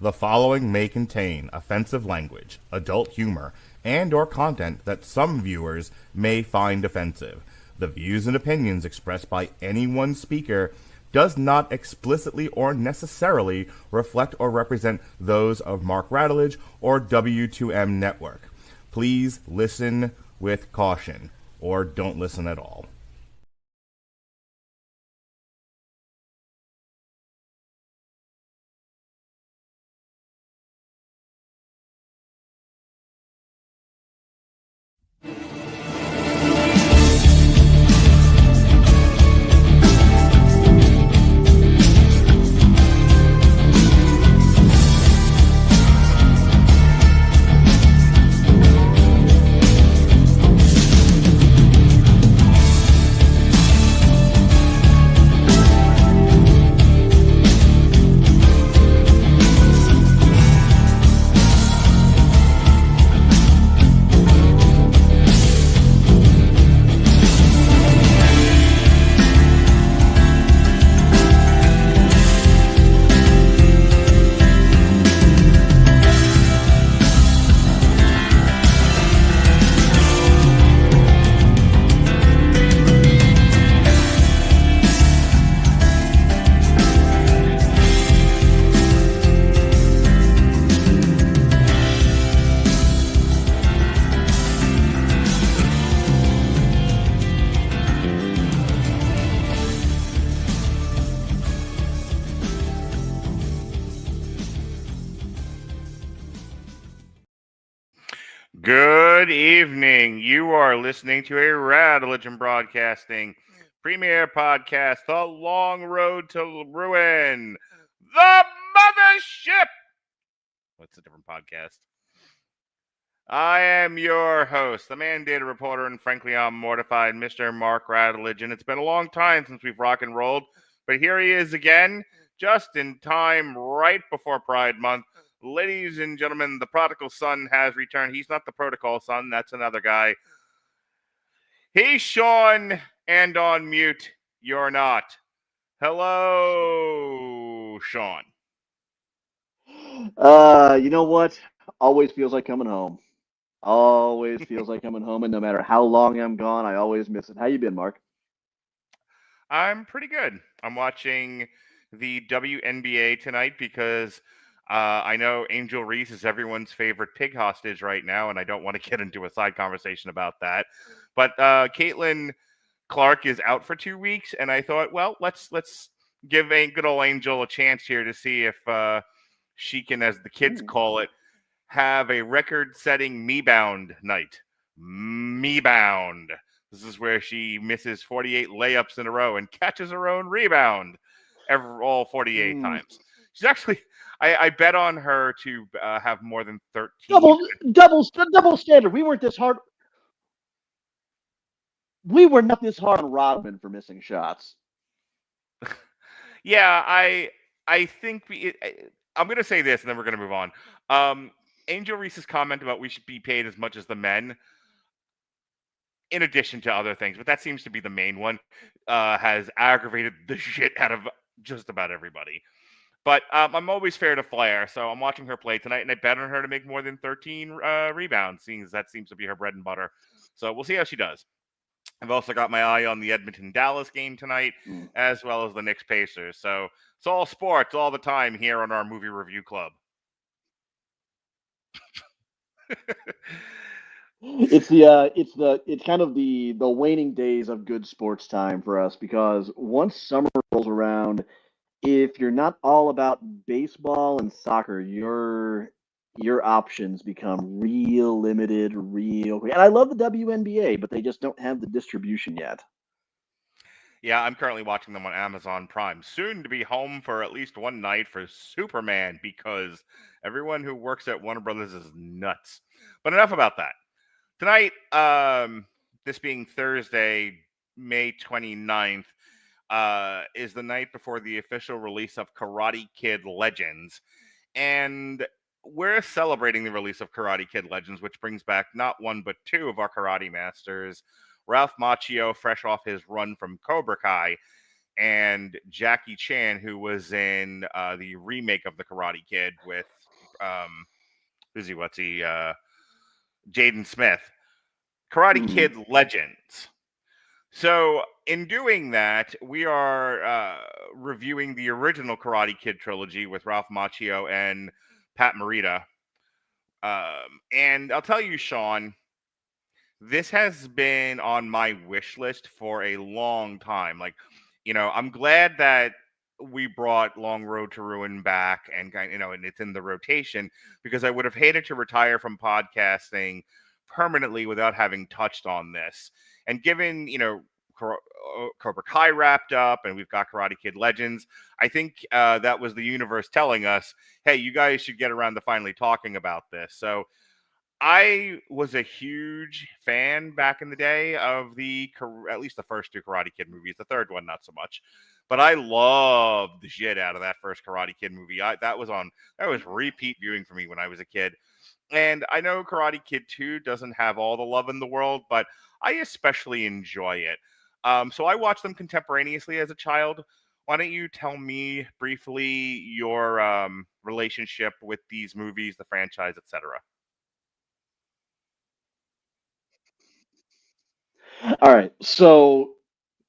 The following may contain offensive language, adult humor, and or content that some viewers may find offensive. The views and opinions expressed by any one speaker does not explicitly or necessarily reflect or represent those of Mark Radulich or W2M Network. Please listen with caution, or don't listen at all. Good evening. You are listening to a Radulich and Broadcasting premiere podcast, The Long Road to Ruin, The Mothership. What's a different podcast? I am your host, the mandated reporter, and frankly, I'm mortified, Mr. Mark Radulich, and it's been a long time since we've rock and rolled, but here he is again, just in time, right before Pride Month. Ladies and gentlemen, the prodigal son has returned. He's not the protocol son. That's another guy. He's Sean, and on mute, you're not. Hello, Sean. You know what? Always feels like coming home. Always feels like coming home, and no matter how long I'm gone, I always miss it. How you been, Mark? I'm pretty good. I'm watching the WNBA tonight because I know Angel Reese is everyone's favorite pig hostage right now, and I don't want to get into a side conversation about that. But Caitlin Clark is out for 2 weeks, and I thought, well, let's give a good old Angel a chance here to see if she can, as the kids call it, have a record-setting me-bound night. Me-bound. This is where she misses 48 layups in a row and catches her own rebound all 48 times. She's actually, I bet on her to have more than 13. Double standard. We weren't this hard. We were not this hard on Rodman for missing shots. Yeah, I think I'm going to say this, and then we're going to move on. Angel Reese's comment about we should be paid as much as the men, in addition to other things, but that seems to be the main one, has aggravated the shit out of just about everybody. But I'm always fair to Flair, so I'm watching her play tonight, and I bet on her to make more than 13 rebounds, seeing as that seems to be her bread and butter. So we'll see how she does. I've also got my eye on the Edmonton-Dallas game tonight, as well as the Knicks-Pacers. So it's all sports all the time here on our movie review club. It's kind of the waning days of good sports time for us, because once summer rolls around, if you're not all about baseball and soccer, your options become real limited, and I love the WNBA, but they just don't have the distribution yet. Yeah, I'm currently watching them on Amazon Prime. Soon to be home for at least one night for Superman, because everyone who works at Warner Brothers is nuts. But enough about that. Tonight, this being Thursday, May 29th, is the night before the official release of Karate Kid Legends. And we're celebrating the release of Karate Kid Legends, which brings back not one but two of our karate masters, Ralph Macchio, fresh off his run from Cobra Kai, and Jackie Chan, who was in the remake of the Karate Kid with Jaden Smith, Karate Kid Legends. So, in doing that, we are reviewing the original Karate Kid trilogy with Ralph Macchio and Pat Morita. And I'll tell you, Sean, this has been on my wish list for a long time. Like, I'm glad that we brought Long Road to Ruin back, and and it's in the rotation, because I would have hated to retire from podcasting permanently without having touched on this. And given, Cobra Kai wrapped up and we've got Karate Kid Legends, I think that was the universe telling us, hey, you guys should get around to finally talking about this. So I was a huge fan back in the day of at least the first two Karate Kid movies. The third one, not so much, but I loved the shit out of that first Karate Kid movie. That was repeat viewing for me when I was a kid. And I know Karate Kid 2 doesn't have all the love in the world, but I especially enjoy it. So I watched them contemporaneously as a child. Why don't you tell me briefly your relationship with these movies, the franchise, etc.? All right. So,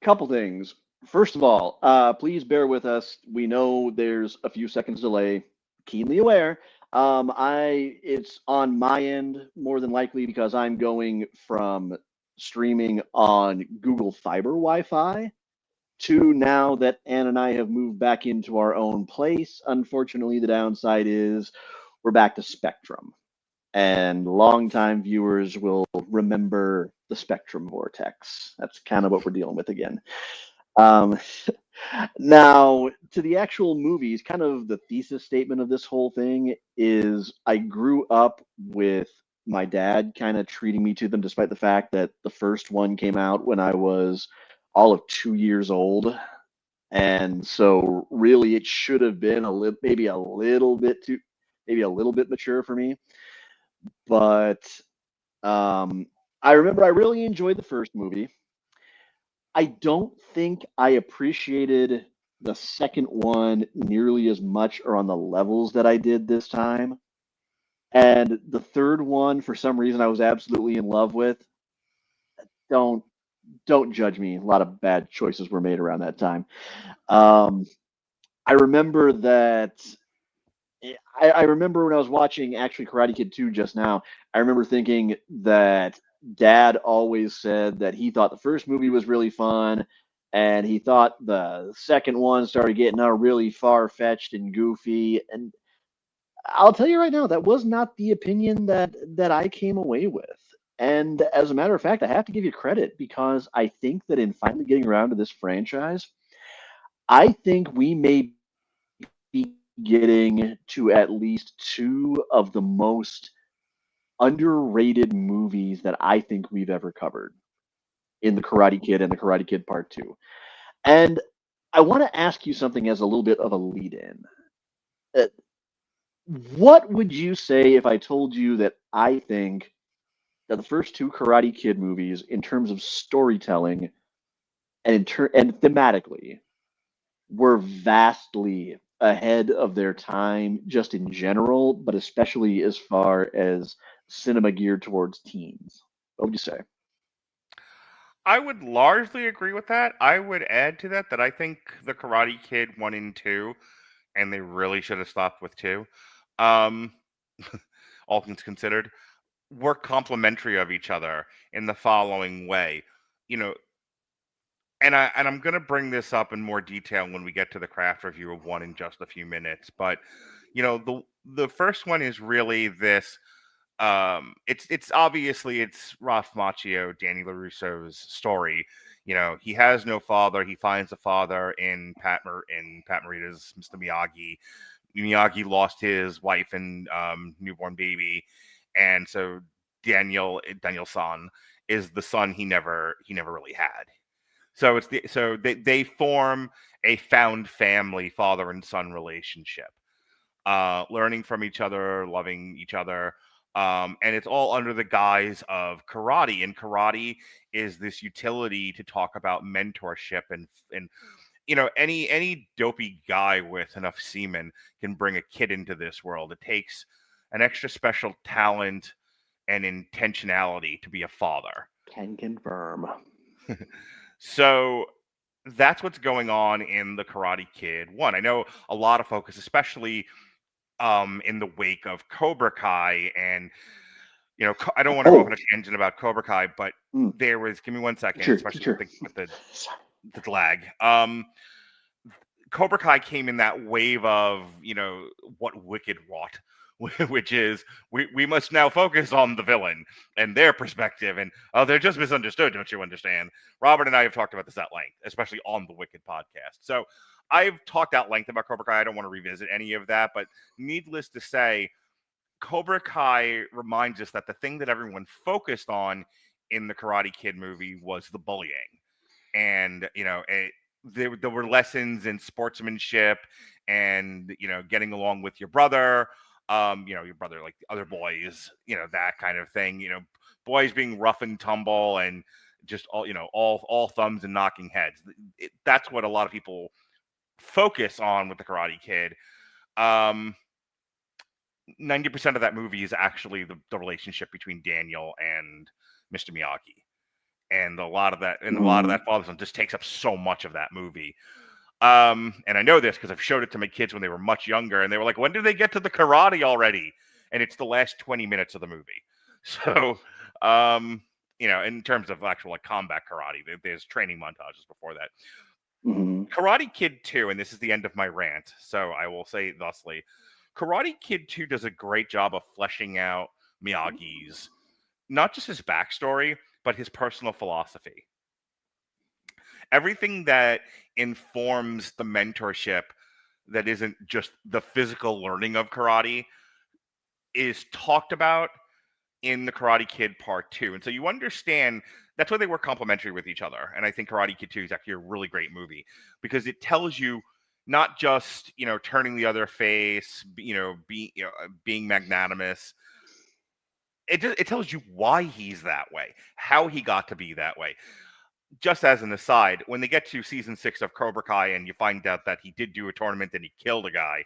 couple things. First of all, please bear with us. We know there's a few seconds delay. Keenly aware. It's on my end more than likely because I'm going from streaming on Google Fiber Wi-Fi to now that Ann and I have moved back into our own place. Unfortunately, the downside is we're back to Spectrum. And longtime viewers will remember the Spectrum Vortex. That's kind of what we're dealing with again. Um, Now, to the actual movies, kind of the thesis statement of this whole thing is I grew up with my dad kind of treating me to them, despite the fact that the first one came out when I was all of 2 years old. And so really it should have been maybe a little bit mature for me. But I remember I really enjoyed the first movie. I don't think I appreciated the second one nearly as much or on the levels that I did this time. And the third one, for some reason, I was absolutely in love with. Don't don't judge me. A lot of bad choices were made around that time. Um, I remember that. I remember when I was watching actually Karate Kid 2 just now. I remember thinking that Dad always said that he thought the first movie was really fun, and he thought the second one started getting really far fetched and goofy. And I'll tell you right now, that was not the opinion that I came away with. And as a matter of fact, I have to give you credit because I think that in finally getting around to this franchise, I think we may be getting to at least two of the most underrated movies that I think we've ever covered in the Karate Kid and the Karate Kid Part 2. And I want to ask you something as a little bit of a lead in. Uh, what would you say if I told you that I think that the first two Karate Kid movies, in terms of storytelling and thematically, were vastly ahead of their time just in general, but especially as far as cinema geared towards teens? What would you say? I would largely agree with that. I would add to that I think the Karate Kid 1 and 2, and they really should have stopped with 2, um, all things considered, were complementary of each other in the following way. You know, I'm going to bring this up in more detail when we get to the craft review of 1 in just a few minutes, but the first one is really this. It's obviously it's Ralph Macchio, Daniel LaRusso's story. He has no father. He finds a father in Pat Morita's Mr. Miyagi. Miyagi lost his wife and newborn baby, and so Daniel San is the son he never really had. So they form a found family father and son relationship, learning from each other, loving each other. And it's all under the guise of karate. And karate is this utility to talk about mentorship and any dopey guy with enough semen can bring a kid into this world. It takes an extra special talent and intentionality to be a father. Can confirm. So that's what's going on in the Karate Kid 1. I know a lot of focus, especially in the wake of Cobra Kai, and I don't want to go off on a tangent about Cobra Kai, but there was, give me 1 second, especially with the lag. Cobra Kai came in that wave of what Wicked wrought, which is we must now focus on the villain and their perspective, and they're just misunderstood, don't you understand? Robert and I have talked about this at length, especially on the Wicked podcast. So I've talked at length about Cobra Kai. I don't want to revisit any of that, but needless to say, Cobra Kai reminds us that the thing that everyone focused on in the Karate Kid movie was the bullying. And, there were lessons in sportsmanship and, getting along with your brother, your brother, like the other boys, that kind of thing, boys being rough and tumble and just all thumbs and knocking heads. That's what a lot of people focus on with the Karate Kid. 90% of that movie is actually the relationship between Daniel and Mr. Miyagi. And a lot of that father son just takes up so much of that movie. And I know this because I've showed it to my kids when they were much younger, and they were like, when do they get to the karate already? And it's the last 20 minutes of the movie. So, in terms of actual combat karate, there's training montages before that. Karate Kid 2, and this is the end of my rant, so I will say thusly, Karate Kid 2 does a great job of fleshing out Miyagi's, not just his backstory, but his personal philosophy. Everything that informs the mentorship that isn't just the physical learning of karate is talked about in the Karate Kid Part 2. And so you understand that's why they work complementary with each other. And I think Karate Kid 2 is actually a really great movie because it tells you not just, turning the other face, being magnanimous. It tells you why he's that way, how he got to be that way. Just as an aside, when they get to season 6 of Cobra Kai and you find out that he did do a tournament and he killed a guy,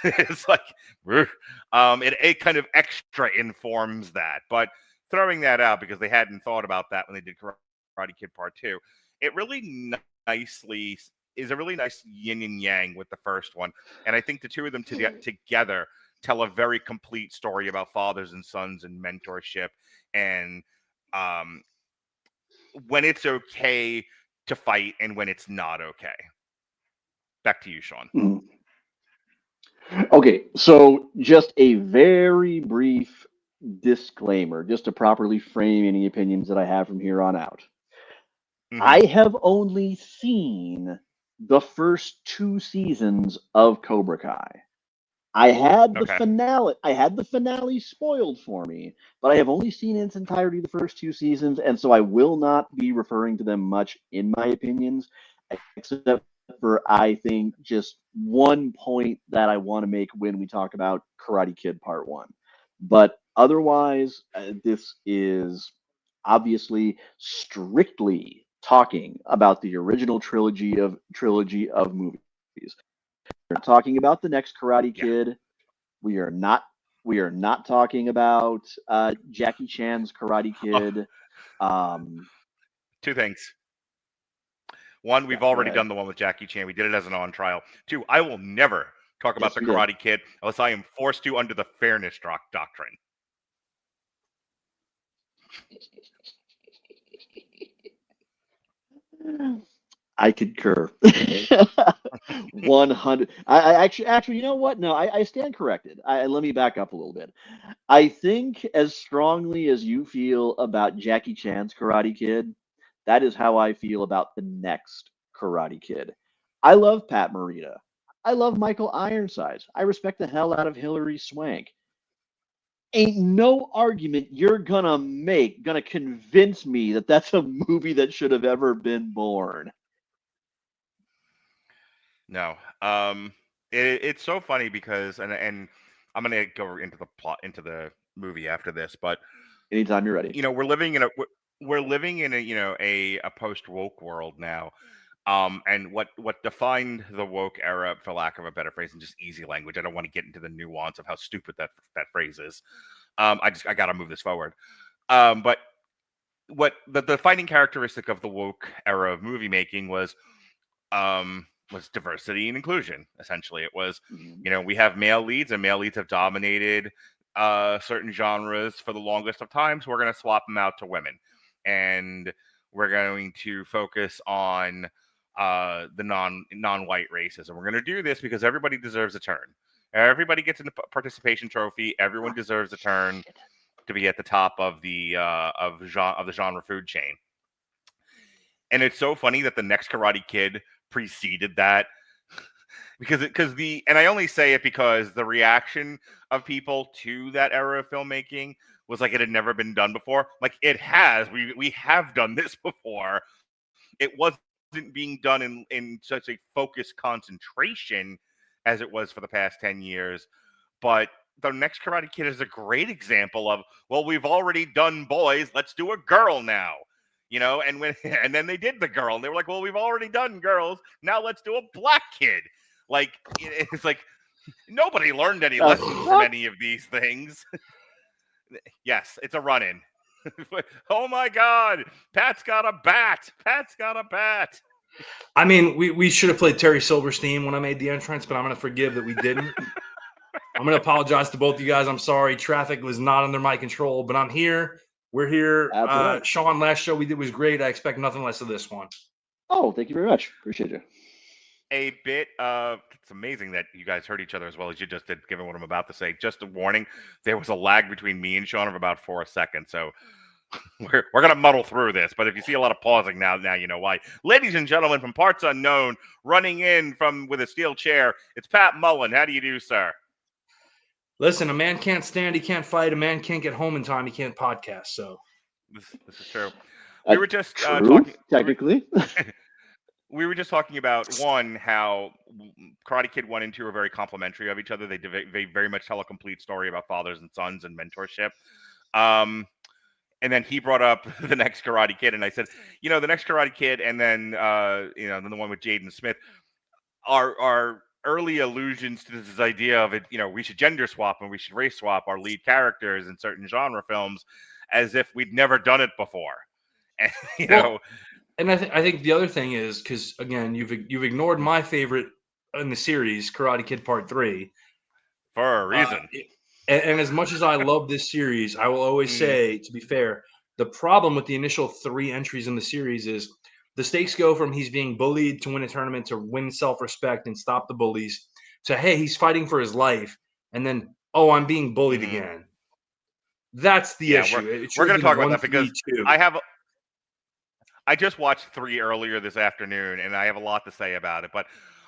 it's like, it kind of extra informs that. But throwing that out because they hadn't thought about that when they did Karate Kid Part 2, it really nicely is a really nice yin and yang with the first one. And I think the two of them together tell a very complete story about fathers and sons and mentorship and when it's okay to fight and when it's not okay. Back to you, Sean. Okay, so just a very brief disclaimer, just to properly frame any opinions that I have from here on out. I have only seen the first 2 seasons of Cobra Kai. I had the finale. I had the finale spoiled for me, but I have only seen in its entirety the first 2 seasons, and so I will not be referring to them much in my opinions, except for I think just one point that I want to make when we talk about Karate Kid Part 1. But otherwise, this is obviously strictly talking about the original trilogy of movies. We're not talking about the next Karate Kid. We are not talking about Jackie Chan's Karate Kid. 2 things. 1, we've already done the one with Jackie Chan. We did it as an on trial. 2, I will never talk about the Karate Kid unless I am forced to under the fairness doctrine. I concur. 100. I actually, you know what? No, I stand corrected. Let me back up a little bit. I think as strongly as you feel about Jackie Chan's Karate Kid, that is how I feel about the next Karate Kid. I love Pat Morita. I love Michael Ironsides. I respect the hell out of Hilary Swank. Ain't no argument you're gonna convince me that that's a movie that should have ever been born. No. It's so funny because and I'm gonna go into the plot into the movie after this, but anytime you're ready. We're living in a a post woke world now. And what defined the woke era, for lack of a better phrase, in just easy language. I don't want to get into the nuance of how stupid that phrase is. I got to move this forward. But what the defining characteristic of the woke era of movie making was diversity and inclusion. Essentially, it was, we have male leads, and male leads have dominated certain genres for the longest of times. We're going to swap them out to women, and we're going to focus on the non-white races, and we're going to do this because everybody deserves a turn. Everybody gets a participation trophy. Everyone deserves a turn to be at the top of the genre food chain. And it's so funny that the next Karate Kid preceded that, and I only say it because the reaction of people to that era of filmmaking was like it had never been done before. Like, it has. We have done this before. It wasn't being done in such a focused concentration as it was for the past 10 years. But the next Karate Kid is a great example of, well, we've already done boys, let's do a girl now. And then they did the girl, and they were like, well, we've already done girls, now let's do a black kid. Like, it's like nobody learned any lessons from any of these things. Yes, it's a run-in. Oh my God, Pat's got a bat. I mean, we should have played Terry Silverstein when I made the entrance, but I'm going to forgive that we didn't. I'm going to apologize to both you guys. I'm sorry. Traffic was not under my control, but I'm here. We're here. Sean, last show we did was great. I expect nothing less of this one. Oh, thank you very much. Appreciate you. A bit of, it's amazing that you guys heard each other as well as you just did, given what I'm about to say. Just a warning, there was a lag between me and Sean of about 4 seconds, so we're going to muddle through this. But if you see a lot of pausing now you know why. Ladies and gentlemen, from parts unknown, running in with a steel chair, it's Pat Mullen. How do you do, sir? Listen, a man can't stand, he can't fight. A man can't get home in time, he can't podcast. So this is true. We were just talking technically. We were just talking about how Karate Kid 1 and 2 are very complementary of each other. They very much tell a complete story about fathers and sons and mentorship. And then he brought up the next Karate Kid, and I said, the next Karate Kid, and then then the one with Jaden Smith are early allusions to this idea of it. We should gender swap and we should race swap our lead characters in certain genre films, as if we'd never done it before. And, And I think the other thing is, because again, you've ignored my favorite in the series, Karate Kid Part 3, for a reason. And as much as I love this series, I will always say, to be fair, the problem with the initial 3 entries in the series is the stakes go from he's being bullied to win a tournament to win self-respect and stop the bullies to, hey, he's fighting for his life, and then, oh, I'm being bullied again. That's the issue. We're going to talk about that because I just watched 3 earlier this afternoon, and I have a lot to say about it. But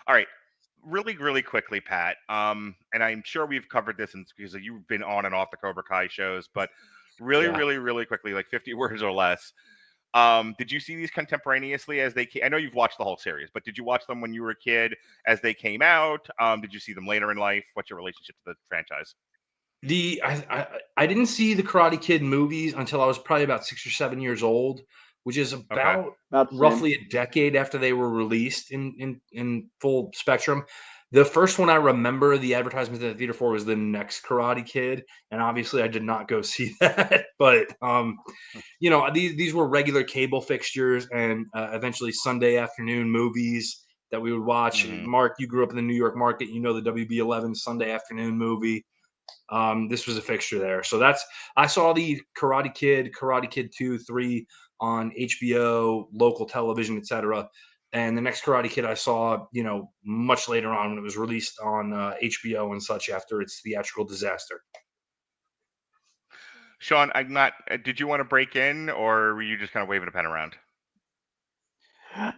all right, really, really quickly, Pat. And I'm sure we've covered this because you've been on and off the Cobra Kai shows. But really, really, really quickly, like 50 words or less. Did you see these contemporaneously as they came? I know you've watched the whole series, but did you watch them when you were a kid as they came out? Did you see them later in life? What's your relationship to the franchise? I didn't see the Karate Kid movies until I was probably about 6 or 7 years old, which is about roughly a decade after they were released in full spectrum. The first one I remember the advertisement at the theater for was the next Karate Kid, and obviously I did not go see that. But these were regular cable fixtures and eventually Sunday afternoon movies that we would watch. Mark, you grew up in the New York market, the WB11 Sunday afternoon movie. This was a fixture there. So I saw the Karate Kid 2, 3 on HBO, local television, etc. And the next Karate Kid I saw, much later on when it was released on HBO and such after its theatrical disaster. Sean, did you want to break in, or were you just kind of waving a pen around?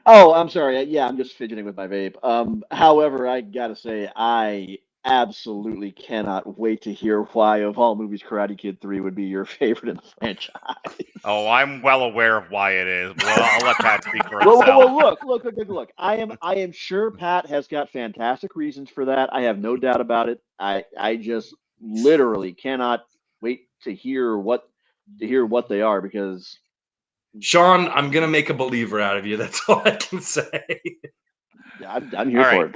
Oh, I'm sorry. Yeah, I'm just fidgeting with my vape. However, I gotta say, I absolutely cannot wait to hear why, of all movies, Karate Kid 3 would be your favorite in the franchise. Oh, I'm well aware of why it is. Well, I'll let Pat speak for himself. Well, look. I am sure Pat has got fantastic reasons for that. I have no doubt about it. I just literally cannot wait to hear what they are, because Sean, I'm gonna make a believer out of you. That's all I can say. Yeah, I'm here for it.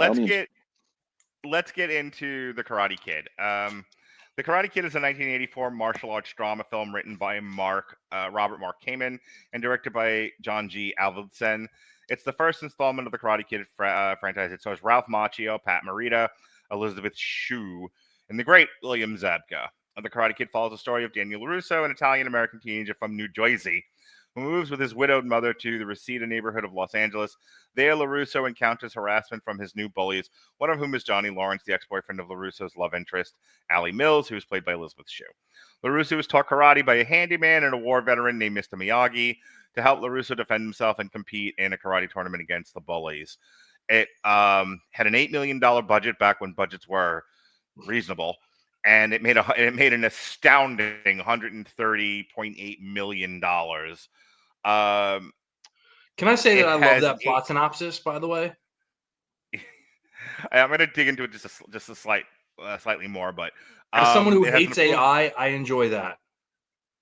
Let's get into the Karate Kid. The Karate Kid is a 1984 martial arts drama film written by Robert Mark Kamen and directed by John G. Avildsen. It's the first installment of the Karate Kid franchise. It stars Ralph Macchio, Pat Morita, Elizabeth Shue, and the great William Zabka. The Karate Kid follows the story of Daniel LaRusso, an Italian-American teenager from New Jersey, who moves with his widowed mother to the Reseda neighborhood of Los Angeles. There, LaRusso encounters harassment from his new bullies, one of whom is Johnny Lawrence, the ex-boyfriend of LaRusso's love interest, Allie Mills, who is played by Elizabeth Shue. LaRusso is taught karate by a handyman and a war veteran named Mr. Miyagi to help LaRusso defend himself and compete in a karate tournament against the bullies. It had an $8 million budget back when budgets were reasonable, and it made an astounding $130.8 million. Can I say that I love that plot synopsis, by the way? I'm going to dig into it just a slightly more, but as someone who hates AI, I enjoy that.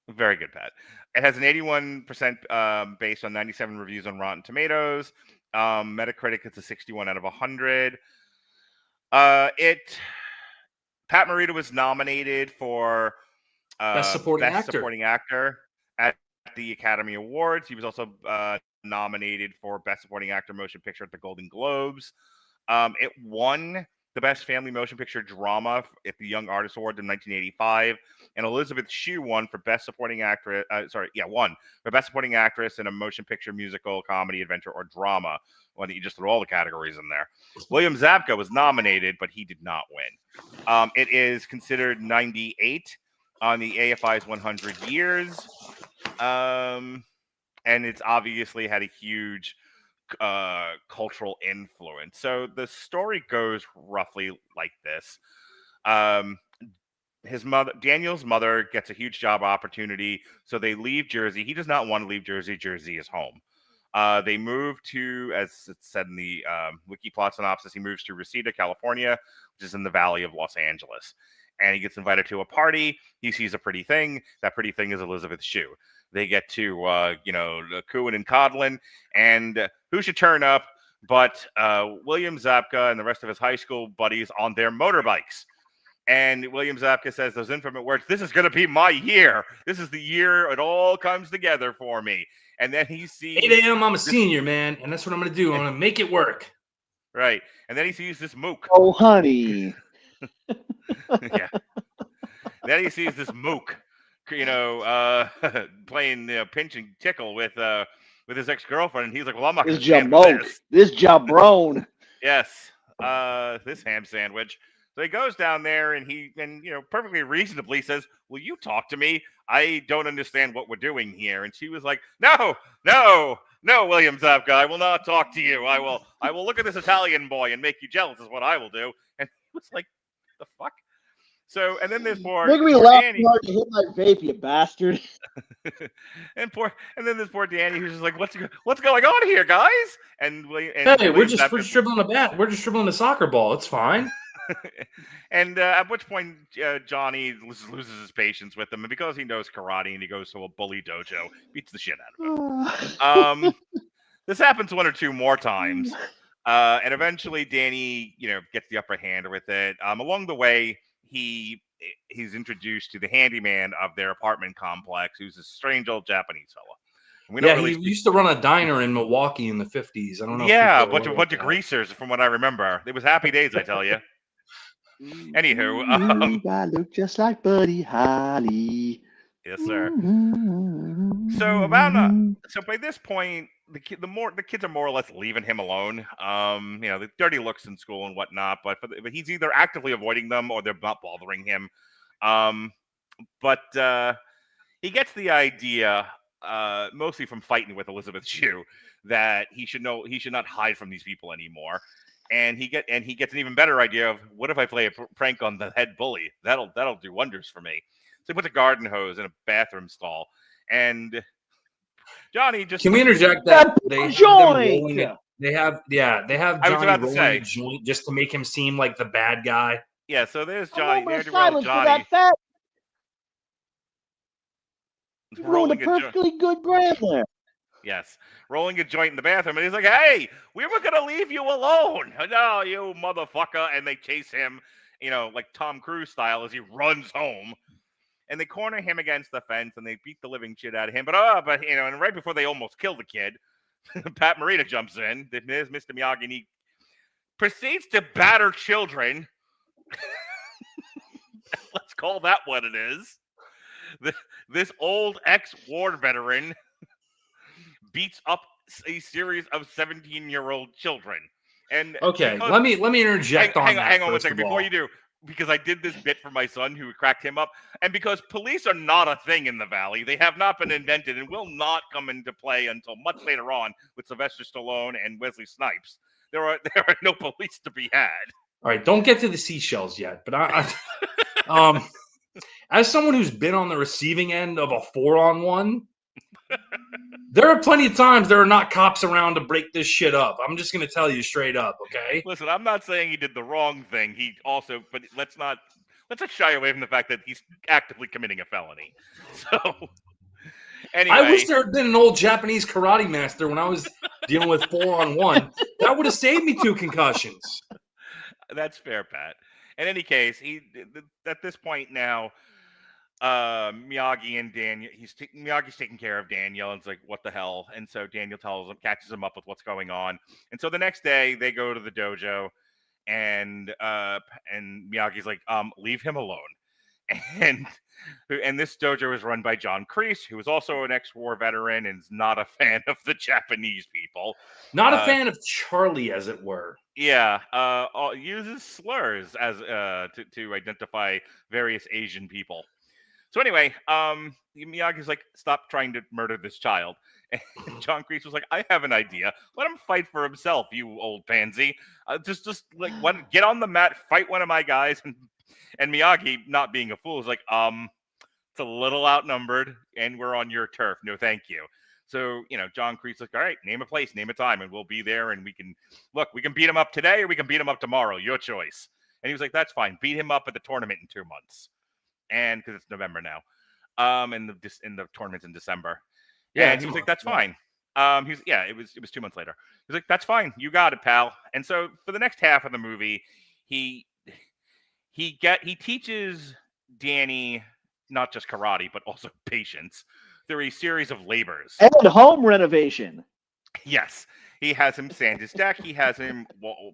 Very good, Pat. It has an 81% based on 97 reviews on Rotten Tomatoes. Metacritic, it's a 61 out of 100. Pat Morita was nominated for Best Supporting Actor at the Academy Awards. He was also nominated for Best Supporting Actor Motion Picture at the Golden Globes. It won the Best Family Motion Picture Drama at the Young Artist Award in 1985, and Elizabeth Shue won for Best Supporting Actress. Won for Best Supporting Actress in a Motion Picture, Musical, Comedy, Adventure, or Drama. Why don't you just throw all the categories in there? William Zabka was nominated, but he did not win. It is considered 98 on the AFI's 100 Years, and it's obviously had a huge cultural influence. So the story goes roughly like this. Daniel's mother gets a huge job opportunity, so they leave Jersey. He does not want to leave Jersey. Jersey is home. They move to, as it's said in the wiki plot synopsis, he moves to Reseda, California, which is in the Valley of Los Angeles. And he gets invited to a party. He sees a pretty thing. That pretty thing is Elizabeth Shue. They get to, cooing and coddling. And who should turn up but William Zabka and the rest of his high school buddies on their motorbikes. And William Zabka says those infamous words, "This is going to be my year. This is the year it all comes together for me." And then he sees 8 a.m. I'm a senior, man. And that's what I'm going to do. I'm going to make it work. Right. And then he sees this mook. Oh, honey. Yeah. Then he sees this mook, playing pinch and tickle with his ex-girlfriend. And he's like, well, I'm not going to stand for this. This jabron. Yes. This ham sandwich. So he goes down there and he perfectly reasonably says, will you talk to me? I don't understand what we're doing here. And she was like, no, William Zabka, I will not talk to you. I will look at this Italian boy and make you jealous is what I will do. And he was like, the fuck? So, and then there's poor Danny. Hard to hit my vape, you bastard. and then there's poor Danny who's just like, what's going on here, guys? And we're just dribbling a bat. We're just dribbling a soccer ball. It's fine. And at which point Johnny loses his patience with him, and because he knows karate and he goes to a bully dojo, beats the shit out of him. This happens one or two more times, and eventually Danny, gets the upper hand with it. Along the way, he's introduced to the handyman of their apartment complex, who's a strange old Japanese fella. He used to run a diner in Milwaukee in the 50s. I don't know. Yeah, a bunch of greasers, from what I remember. It was happy days, I tell you. Anywho, I look just like Buddy Holly. Yes, sir. So by this point, the kids are more or less leaving him alone. The dirty looks in school and whatnot, but he's either actively avoiding them or they're not bothering him. But he gets the idea, mostly from fighting with Elizabeth Shue, that he should not hide from these people anymore. And he gets an even better idea of, what if I play a prank on the head bully? That'll do wonders for me. So he puts a garden hose in a bathroom stall, and Johnny just. Can we interject that they have Johnny rolling a joint just to make him seem like the bad guy? Yeah. So there's Johnny. There's Johnny. That fat. You ruined a perfectly good brand there. Yes, rolling a joint in the bathroom, and he's like, "Hey, we were gonna leave you alone." No, you motherfucker! And they chase him, like Tom Cruise style, as he runs home. And they corner him against the fence, and they beat the living shit out of him. But and right before they almost kill the kid, Pat Morita jumps in. There's Mr. Miyagi, and he proceeds to batter children. Let's call that what it is. This old ex-war veteran beats up a series of 17-year-old children. And okay, let me interject hang on one second before you do, because I did this bit for my son who cracked him up, and because police are not a thing in the Valley, they have not been invented and will not come into play until much later on with Sylvester Stallone and Wesley Snipes. There are no police to be had. All right, don't get to the seashells yet, but I as someone who's been on the receiving end of a 4-on-1, there are plenty of times there are not cops around to break this shit up. I'm just going to tell you straight up, okay? Listen, I'm not saying he did the wrong thing. But let's not shy away from the fact that he's actively committing a felony. So, anyway. I wish there had been an old Japanese karate master when I was dealing with 4-on-1. That would have saved me 2 concussions. That's fair, Pat. In any case, at this point now, Miyagi and Daniel, Miyagi's taking care of Daniel, and it's like, what the hell? And so Daniel catches him up with what's going on. And so the next day they go to the dojo, and Miyagi's like, leave him alone. And this dojo is run by John Kreese, who is also an ex-war veteran and is not a fan of the Japanese people. Not a fan of Charlie, as it were. Yeah, uses slurs as to identify various Asian people. So anyway, Miyagi's like, stop trying to murder this child. And John Kreese was like, I have an idea. Let him fight for himself, you old pansy. Just like, get on the mat, fight one of my guys. And Miyagi, not being a fool, is like, it's a little outnumbered, and we're on your turf. No, thank you. So, John Kreese is like, all right, name a place, name a time, and we'll be there, and we can beat him up today, or we can beat him up tomorrow. Your choice. And he was like, that's fine. Beat him up at the tournament in 2 months. And because it's November now, and the tournament's in December. Yeah, and he was like, "That's fine." It was 2 months later. He was like, "That's fine, you got it, pal." And so for the next half of the movie, he teaches Danny not just karate but also patience through a series of labors and home renovation. Yes. He has him sand his deck. He has him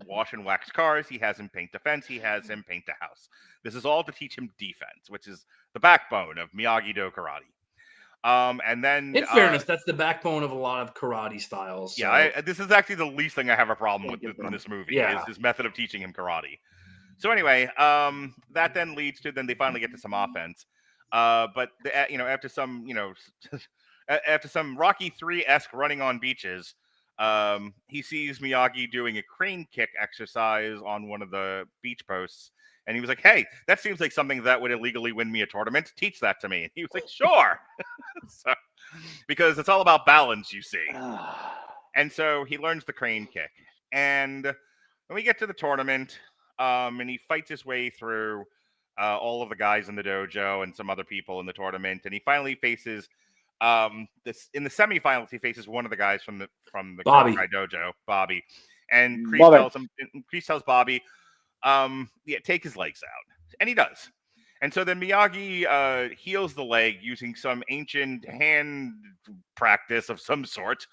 wash and wax cars. He has him paint the fence. He has him paint the house. This is all to teach him defense, which is the backbone of Miyagi-Do karate. And then, in fairness, that's the backbone of a lot of karate styles. So. Yeah, this is actually the least thing I have a problem with in this movie. Yeah. Is his method of teaching him karate. So anyway, that then leads to they finally get to some offense. But after some after some Rocky 3-esque running on beaches. He sees Miyagi doing a crane kick exercise on one of the beach posts, and he was like, "Hey, that seems like something that would illegally win me a tournament. Teach that to me." And he was like, "Sure," because it's all about balance, you see. And so he learns the crane kick, and when we get to the tournament, and he fights his way through all of the guys in the dojo and some other people in the tournament, and he finally faces. In the semifinals, he faces one of the guys from the Bobby dojo, Bobby, and Kreese tells Bobby, take his legs out, and he does. And so then Miyagi heals the leg using some ancient hand practice of some sort.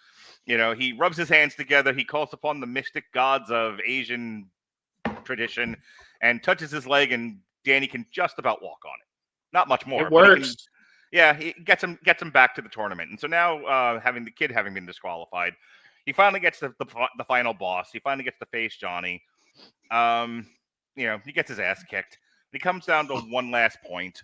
He rubs his hands together. He calls upon the mystic gods of Asian tradition and touches his leg, and Danny can just about walk on it. Not much more. It works. He gets him back to the tournament. And so now, having been disqualified, he finally gets the final boss. He finally gets to face Johnny. He gets his ass kicked. He comes down to one last point,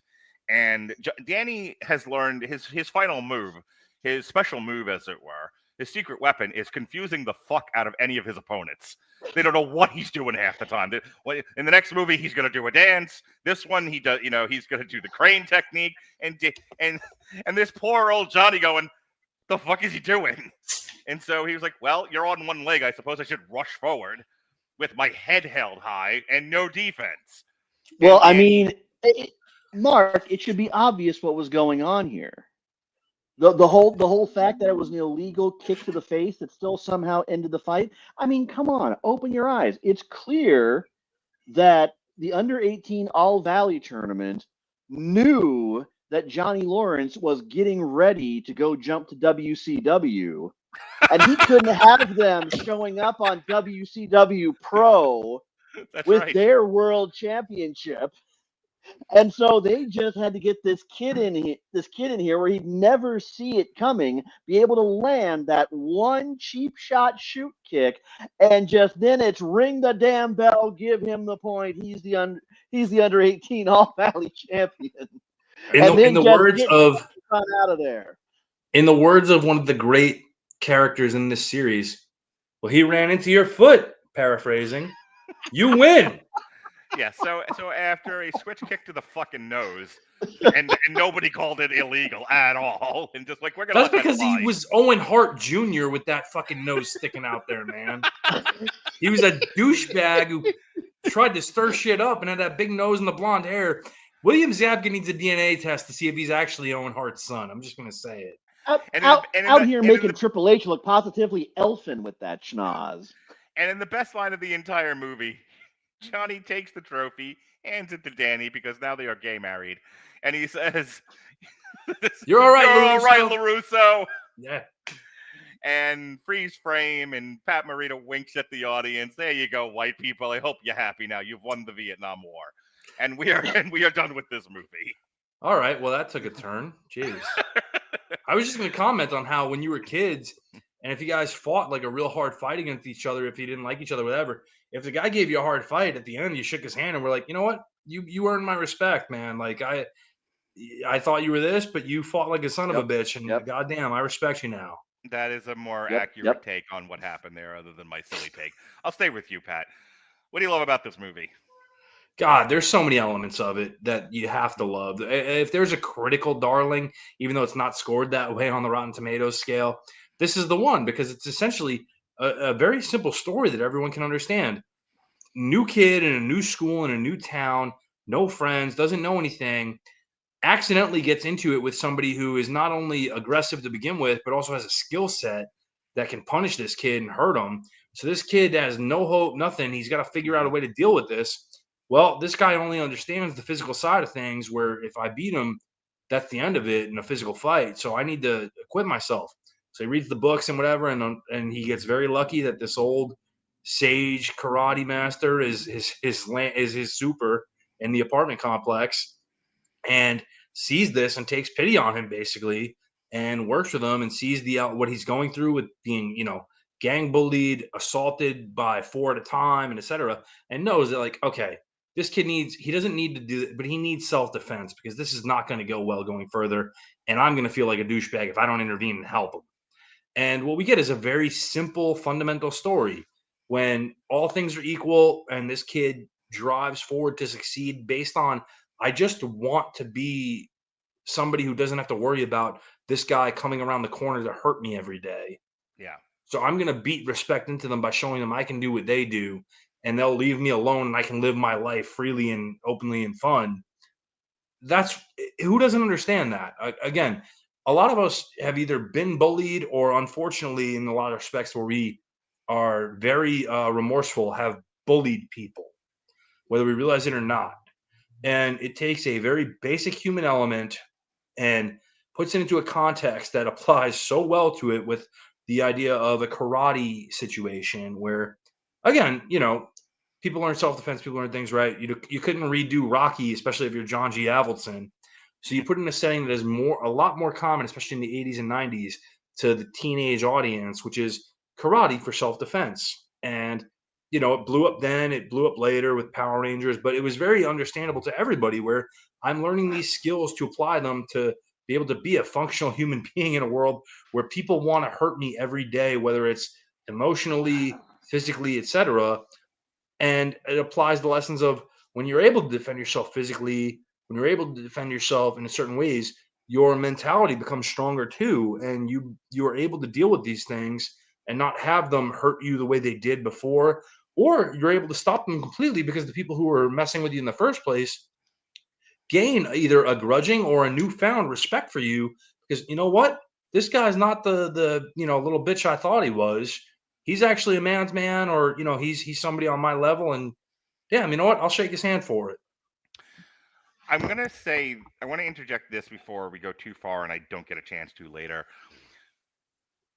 and Danny has learned his final move, his special move, as it were. His secret weapon is confusing the fuck out of any of his opponents. They don't know what he's doing half the time. In the next movie, he's going to do a dance. This one, he does. He's going to do the crane technique. And this poor old Johnny going, the fuck is he doing? And so he was like, well, you're on one leg. I suppose I should rush forward with my head held high and no defense. Mark, it should be obvious what was going on here. The whole fact that it was an illegal kick to the face that still somehow ended the fight. I mean, come on, open your eyes. It's clear that the under 18 All Valley tournament knew that Johnny Lawrence was getting ready to go jump to WCW, and he couldn't have them showing up on WCW Pro with their world championship. And so they just had to get this kid in here where he'd never see it coming, be able to land that one cheap shot shoot kick, and just then it's ring the damn bell, give him the point. He's the under 18 All Valley champion. In the words of out of there. In the words of one of the great characters in this series, well, he ran into your foot, paraphrasing. You win. Yeah, so after a switch kick to the fucking nose, and nobody called it illegal at all, and just like we're gonna. That's because he was Owen Hart Jr. with that fucking nose sticking out there, man. He was a douchebag who tried to stir shit up and had that big nose and the blonde hair. William Zabka needs a DNA test to see if he's actually Owen Hart's son. I'm just gonna say it. Out here making Triple H look positively elfin with that schnoz. And in the best line of the entire movie, Johnny takes the trophy, hands it to Danny because now they are gay married, and he says, "You're all right, You're all right, LaRusso." Yeah. And freeze frame, and Pat Morita winks at the audience. There you go, white people. I hope you're happy now. You've won the Vietnam War, and we are done with this movie. All right. Well, that took a turn. Jeez. I was just going to comment on how when you were kids, and if you guys fought like a real hard fight against each other, if you didn't like each other, whatever. If the guy gave you a hard fight at the end, you shook his hand and were like, you know what? You earned my respect, man. Like I thought you were this, but you fought like a son of a bitch, and goddamn, I respect you now. That is a more accurate take on what happened there, other than my silly take. I'll stay with you, Pat. What do you love about this movie? God, there's so many elements of it that you have to love. If there's a critical darling, even though it's not scored that way on the Rotten Tomatoes scale, this is the one because it's essentially a very simple story that everyone can understand. New kid in a new school in a new town, no friends, doesn't know anything, accidentally gets into it with somebody who is not only aggressive to begin with, but also has a skill set that can punish this kid and hurt him. So this kid has no hope, nothing. He's got to figure out a way to deal with this. Well, this guy only understands the physical side of things, where if I beat him, that's the end of it in a physical fight. So I need to equip myself. So he reads the books and whatever, and he gets very lucky that this old sage karate master is his super in the apartment complex, and sees this and takes pity on him basically, and works with him and sees what he's going through with being, gang bullied, assaulted by 4 at a time, and etc. And knows that like, okay, this kid he doesn't need to do it, but he needs self-defense because this is not going to go well going further. And I'm going to feel like a douchebag if I don't intervene and help him. And what we get is a very simple, fundamental story when all things are equal and this kid drives forward to succeed based on, I just want to be somebody who doesn't have to worry about this guy coming around the corner to hurt me every day. Yeah. So I'm going to beat respect into them by showing them I can do what they do, and they'll leave me alone and I can live my life freely and openly and fun. Who doesn't understand that? Again, a lot of us have either been bullied or, unfortunately, in a lot of respects where we are very remorseful, have bullied people, whether we realize it or not. And it takes a very basic human element and puts it into a context that applies so well to it with the idea of a karate situation where, again, people learn self-defense, people learn things, right? You couldn't redo Rocky, especially if you're John G. Avildsen. So you put in a setting that is a lot more common, especially in the 80s and 90s, to the teenage audience, which is karate for self-defense. And, it blew up then, it blew up later with Power Rangers, but it was very understandable to everybody where I'm learning these skills to apply them to be able to be a functional human being in a world where people want to hurt me every day, whether it's emotionally, physically, etc. And it applies the lessons of when you're able to defend yourself physically, when you're able to defend yourself in certain ways, your mentality becomes stronger too. And you are able to deal with these things and not have them hurt you the way they did before, or you're able to stop them completely because the people who are messing with you in the first place gain either a grudging or a newfound respect for you because you know what? this guy's not the little bitch I thought he was. He's actually a man's man, or he's somebody on my level. And yeah, you know what? I'll shake his hand for it. I'm gonna say I want to interject this before we go too far, and I don't get a chance to later.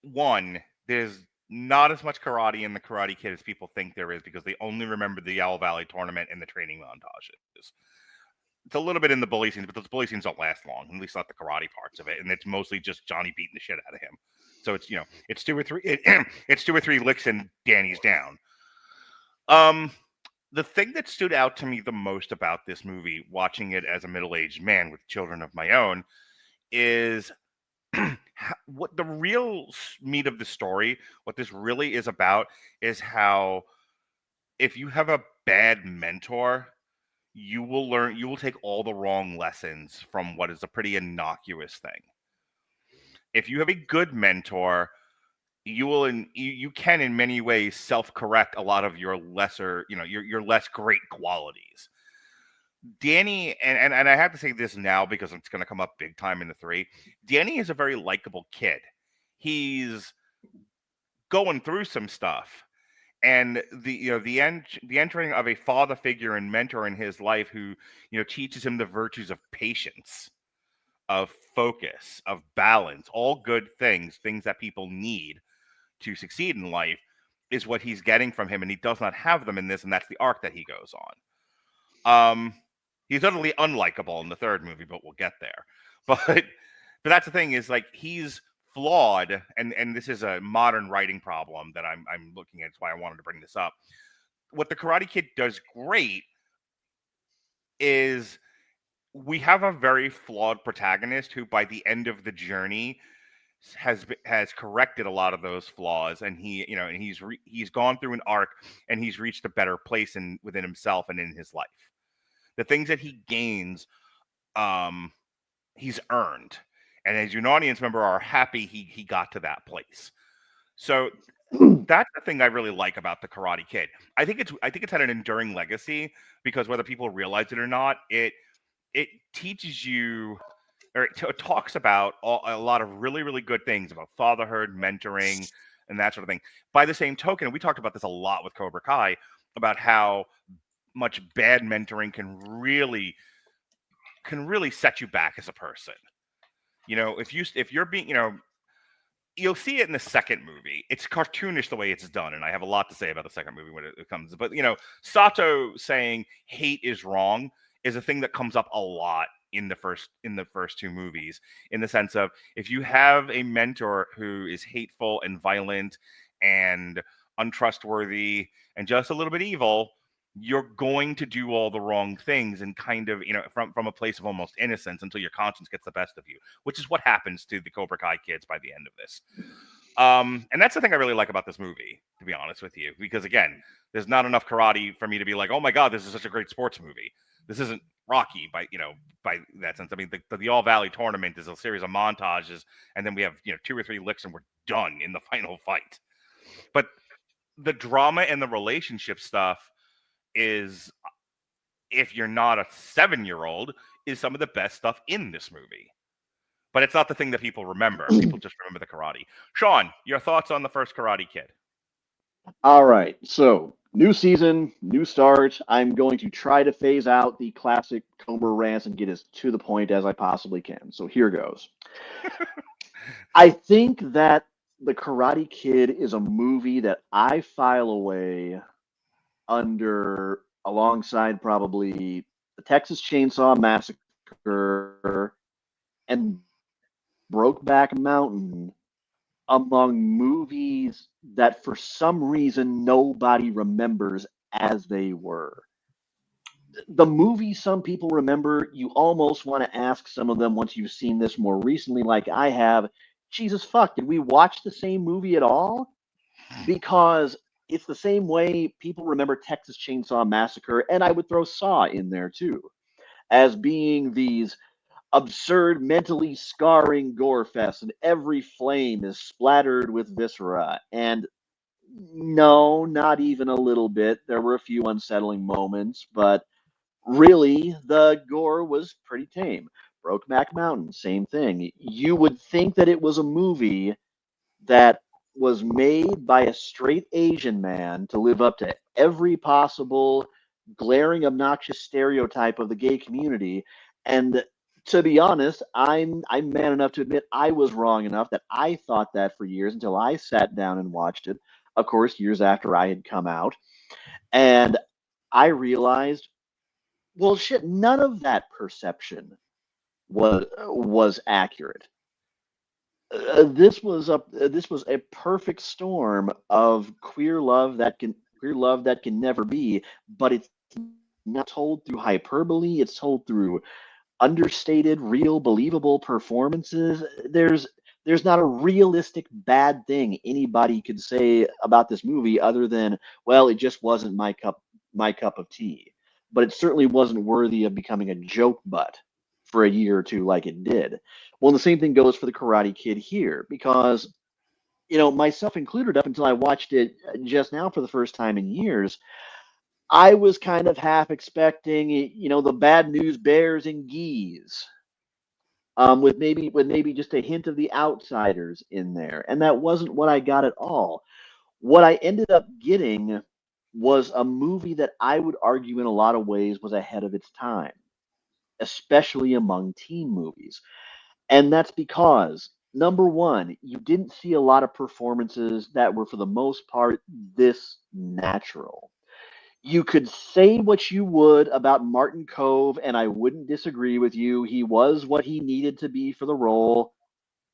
One, there's not as much karate in the Karate Kid as people think there is, because they only remember the Owl Valley tournament and the training montages. It's a little bit in the bully scenes, but those bully scenes don't last long, at least not the karate parts of it, and it's mostly just Johnny beating the shit out of him. So it's it's two or three licks and Danny's down. The thing that stood out to me the most about this movie, watching it as a middle-aged man with children of my own, is what the real meat of the story, what this really is about, is how if you have a bad mentor, you will take all the wrong lessons from what is a pretty innocuous thing. If you have a good mentor, you can in many ways self-correct a lot of your lesser, your less great qualities. Danny, and I have to say this now because it's going to come up big time in the 3. Danny is a very likable kid. He's going through some stuff, and the entering of a father figure and mentor in his life who teaches him the virtues of patience, of focus, of balance, all good things that people need to succeed in life, is what he's getting from him, and he does not have them in this, and that's the arc that he goes on. He's utterly unlikable in the 3rd movie, but we'll get there. But that's the thing, is like, he's flawed, and this is a modern writing problem that I'm looking at. That's why I wanted to bring this up. What the Karate Kid does great is we have a very flawed protagonist who, by the end of the journey, has corrected a lot of those flaws, and he's gone through an arc, and he's reached a better place within himself and in his life. The things that he gains, he's earned, and as an audience member are happy he got to that place. So that's the thing I really like about the Karate Kid. I think it's had an enduring legacy, because whether people realize it or not, it teaches you, or it talks about a lot of really, really good things about fatherhood, mentoring, and that sort of thing. By the same token, we talked about this a lot with Cobra Kai, about how much bad mentoring can really set you back as a person. If you're being, you'll see it in the 2nd movie. It's cartoonish the way it's done, and I have a lot to say about the 2nd movie when it comes. But Sato saying hate is wrong is a thing that comes up a lot in the first 2 movies, in the sense of, if you have a mentor who is hateful and violent and untrustworthy and just a little bit evil, you're going to do all the wrong things, and kind of, from a place of almost innocence, until your conscience gets the best of you, which is what happens to the Cobra Kai kids by the end of this. And that's the thing I really like about this movie, to be honest with you, because again, there's not enough karate for me to be like, oh my God, this is such a great sports movie. This isn't Rocky by that sense. I mean, the All Valley tournament is a series of montages, and then we have 2 or 3 licks, and we're done in the final fight. But the drama and the relationship stuff is, if you're not a 7-year-old, is some of the best stuff in this movie. But it's not the thing that people remember. People just remember the karate. Sean, your thoughts on the first Karate Kid? All right. So, new season, new start. I'm going to try to phase out the classic Comer rants and get as to the point as I possibly can. So, here goes. I think that the Karate Kid is a movie that I file away under, alongside probably the Texas Chainsaw Massacre and Brokeback Mountain, among movies that for some reason nobody remembers as they were. The movie some people remember, you almost want to ask some of them, once you've seen this more recently, like I have, Jesus fuck, did we watch the same movie at all? Because it's the same way people remember Texas Chainsaw Massacre, and I would throw Saw in there too, as being these absurd, mentally scarring gore fest, and every flame is splattered with viscera. And no, not even a little bit. There were a few unsettling moments, but really, the gore was pretty tame. Brokeback Mountain, same thing. You would think that it was a movie that was made by a straight Asian man to live up to every possible glaring, obnoxious stereotype of the gay community. And to be honest, I'm man enough to admit I was wrong enough that I thought that for years until I sat down and watched it, of course, years after I had come out. And I realized, well, shit, none of that perception was accurate. This was a perfect storm of queer love that can never be, but it's not told through hyperbole. It's told through understated, real, believable performances. There's not a realistic bad thing anybody could say about this movie other than, well, it just wasn't my cup of tea. But it certainly wasn't worthy of becoming a joke butt for a year or two like it did. Well, the same thing goes for the Karate Kid here, because myself included, up until I watched it just now for the first time in years, I was kind of half expecting, the bad news bears and geese, with maybe just a hint of the outsiders in there, and that wasn't what I got at all. What I ended up getting was a movie that I would argue in a lot of ways was ahead of its time, especially among teen movies. And that's because, number one, you didn't see a lot of performances that were, for the most part, this natural. You could say what you would about Martin Cove, and I wouldn't disagree with you. He was what he needed to be for the role.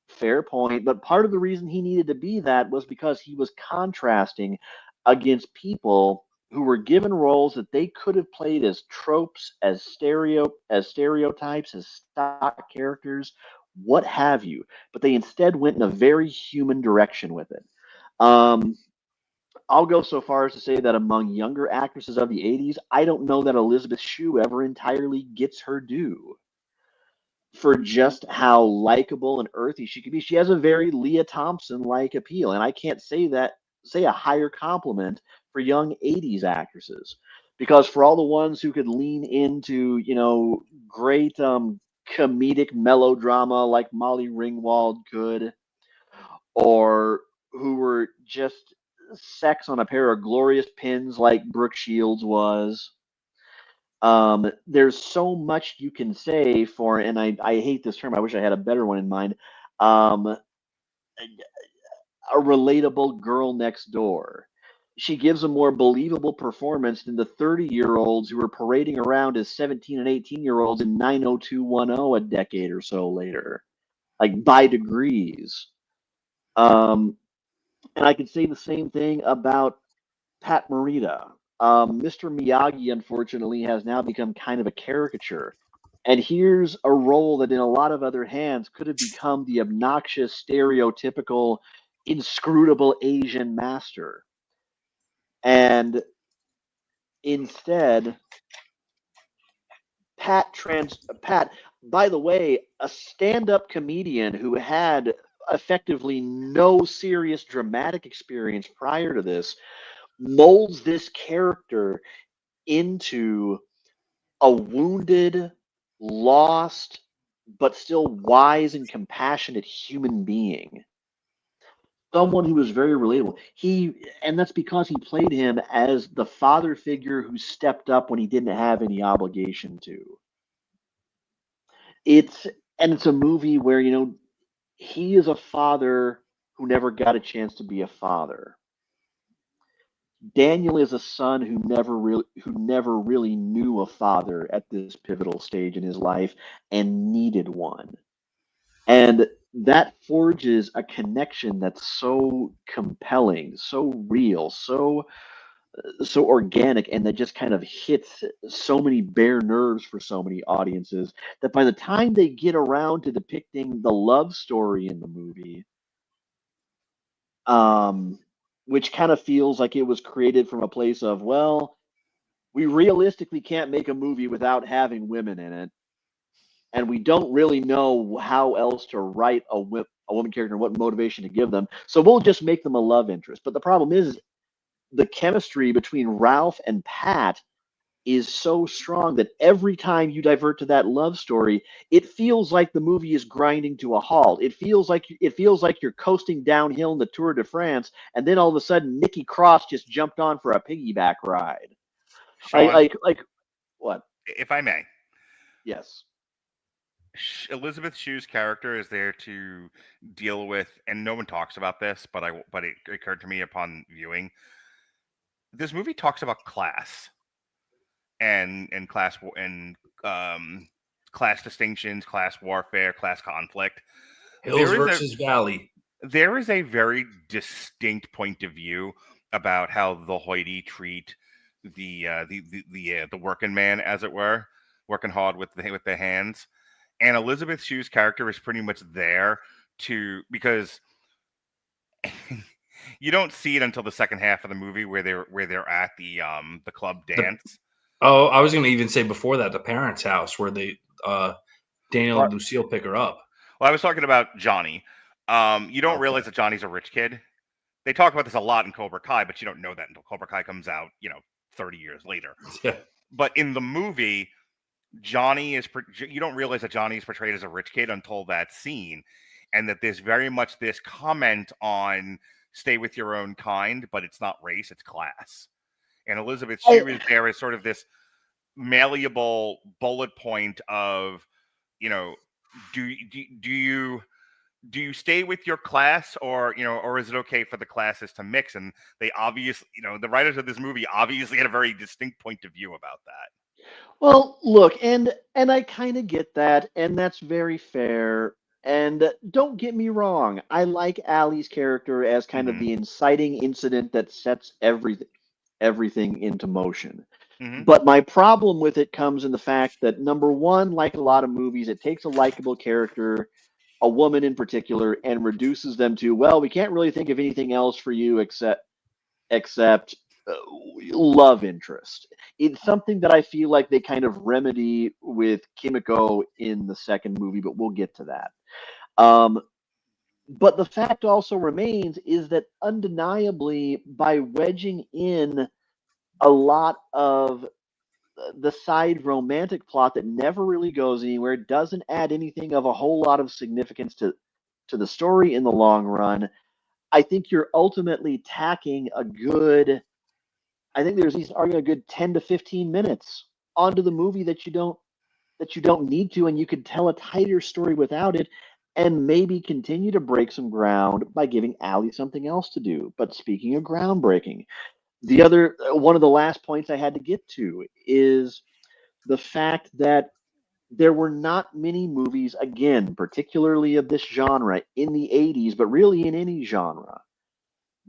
Fair point. But part of the reason he needed to be that was because he was contrasting against people who were given roles that they could have played as tropes, as stereotypes, as stock characters, what have you. But they instead went in a very human direction with it. I'll go so far as to say that among younger actresses of the 80s, I don't know that Elizabeth Shue ever entirely gets her due for just how likable and earthy she could be. She has a very Leah Thompson-like appeal, and I can't say a higher compliment for young 80s actresses. Because for all the ones who could lean into, great comedic melodrama like Molly Ringwald could, or who were just sex on a pair of glorious pins like Brooke Shields was. There's so much you can say for, and I hate this term, I wish I had a better one in mind, a relatable girl next door. She gives a more believable performance than the 30-year-olds who were parading around as 17 and 18-year-olds in 90210 a decade or so later, like by degrees. And I could say the same thing about Pat Morita. Mr. Miyagi, unfortunately, has now become kind of a caricature. And here's a role that in a lot of other hands could have become the obnoxious, stereotypical, inscrutable Asian master. And instead, Pat, by the way, a stand-up comedian who had effectively no serious dramatic experience prior to this, molds this character into a wounded, lost, but still wise and compassionate human being. Someone who was very relatable. And that's because he played him as the father figure who stepped up when he didn't have any obligation to. It's a movie where, he is a father who never got a chance to be a father. Daniel is a son who never really knew a father at this pivotal stage in his life and needed one. And that forges a connection that's so compelling, so real, so organic, and that just kind of hits so many bare nerves for so many audiences that by the time they get around to depicting the love story in the movie, which kind of feels like it was created from a place of, well, we realistically can't make a movie without having women in it, and we don't really know how else to write a woman character and what motivation to give them, so we'll just make them a love interest. But the problem is the chemistry between Ralph and Pat is so strong that every time you divert to that love story, it feels like the movie is grinding to a halt. It feels like you're coasting downhill in the Tour de France, and then all of a sudden Nikki Cross just jumped on for a piggyback ride. Sean, Like what? If I may. Yes. Elizabeth Shue's character is there to deal with, and no one talks about this, but it occurred to me upon viewing. This movie talks about class and class distinctions, class warfare, class conflict. Hills versus Valley. There is a very distinct point of view about how the Hoity treat the working man, as it were, working hard with the hands. And Elizabeth Shue's character is pretty much there because you don't see it until the second half of the movie where they're at the club dance. I was going to even say before that, the parents' house where Daniel and Lucille pick her up. Well, I was talking about Johnny. You don't realize that Johnny's a rich kid. They talk about this a lot in Cobra Kai, but you don't know that until Cobra Kai comes out, 30 years later. Yeah. But in the movie, you don't realize that Johnny is portrayed as a rich kid until that scene, and that there's very much this comment on stay with your own kind, but it's not race, it's class. And Elizabeth Shue is there as sort of this malleable bullet point of, do you stay with your class, or is it okay for the classes to mix? And they obviously, the writers of this movie obviously had a very distinct point of view about that. Well, look, and I kind of get that, and that's very fair. And don't get me wrong, I like Allie's character as kind of the inciting incident that sets everything into motion. Mm-hmm. But my problem with it comes in the fact that, number one, like a lot of movies, it takes a likable character, a woman in particular, and reduces them to, well, we can't really think of anything else for you except love interest. It's something that I feel like they kind of remedy with Kimiko in the second movie, but we'll get to that. But the fact also remains is that undeniably, by wedging in a lot of the side romantic plot that never really goes anywhere, doesn't add anything of a whole lot of significance to the story in the long run, I think you're ultimately tacking a good 10 to 15 minutes onto the movie that you don't need to, and you could tell a tighter story without it, and maybe continue to break some ground by giving Allie something else to do. But speaking of groundbreaking, one of the last points I had to get to is the fact that there were not many movies, again, particularly of this genre in the 80s, but really in any genre,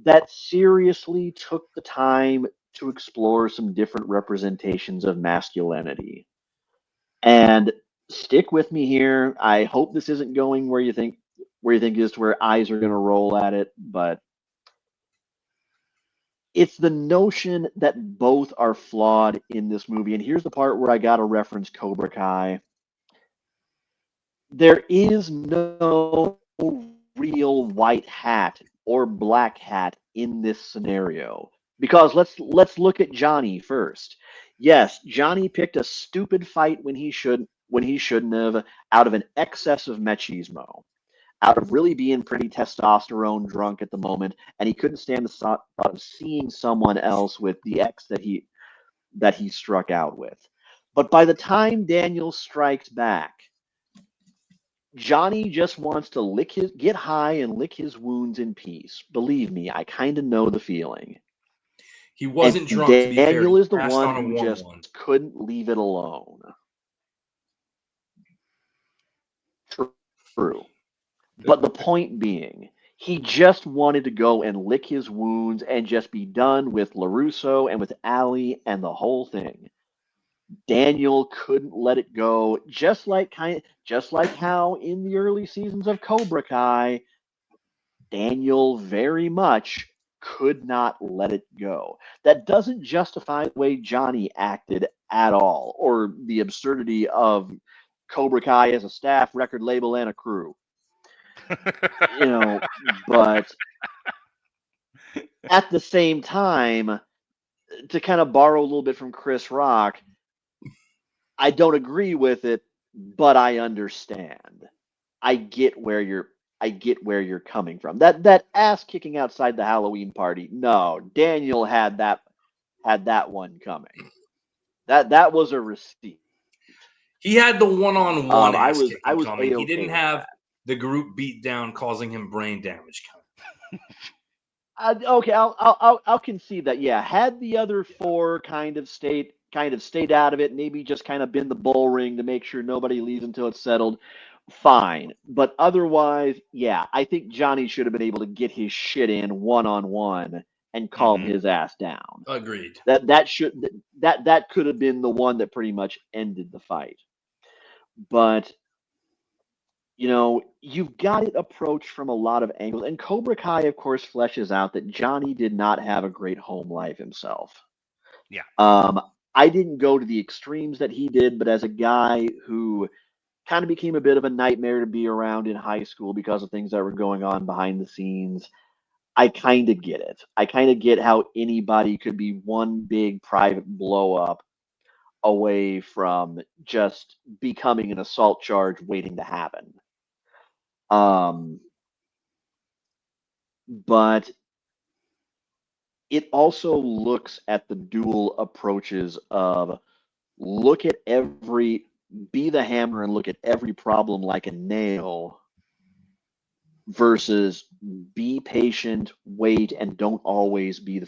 that seriously took the time to explore some different representations of masculinity. And stick with me here. I hope this isn't going where you think is to where eyes are going to roll at it, but it's the notion that both are flawed in this movie. And here's the part where I got to reference Cobra Kai. There is no real white hat or black hat in this scenario. Because let's look at Johnny first. Yes, Johnny picked a stupid fight when he shouldn't have, out of an excess of machismo, out of really being pretty testosterone drunk at the moment, and he couldn't stand the thought of seeing someone else with the ex that he struck out with. But by the time Daniel strikes back, Johnny just wants to get high and lick his wounds in peace. Believe me, I kind of know the feeling. He wasn't drunk. Daniel is the one who just couldn't leave it alone. True. But the point being, he just wanted to go and lick his wounds and just be done with LaRusso and with Allie and the whole thing. Daniel couldn't let it go, just like how in the early seasons of Cobra Kai, Daniel very much could not let it go. That doesn't justify the way Johnny acted at all, or the absurdity of Cobra Kai as a staff, record label, and a crew. But at the same time, to kind of borrow a little bit from Chris Rock, I don't agree with it, but I understand. I get where you're coming from. That ass kicking outside the Halloween party. No, Daniel had that one coming. That was a receipt. He had the one-on-one ass kicking I was coming. He A-okay didn't with have that. the group beat down causing him brain damage coming. Okay, I'll concede that. Yeah, had the other four kind of stayed out of it, maybe just kind of been the bull ring to make sure nobody leaves until it's settled. Fine, but otherwise, yeah, I think Johnny should have been able to get his shit in one-on-one and calm his ass down. Agreed. That could have been the one that pretty much ended the fight. But you've got it approached from a lot of angles. And Cobra Kai, of course, fleshes out that Johnny did not have a great home life himself. Yeah. I didn't go to the extremes that he did, but as a guy who kind of became a bit of a nightmare to be around in high school because of things that were going on behind the scenes, I kind of get it. I kind of get how anybody could be one big private blow up away from just becoming an assault charge waiting to happen. But it also looks at the dual approaches of be the hammer and look at every problem like a nail versus be patient, wait, and don't always be the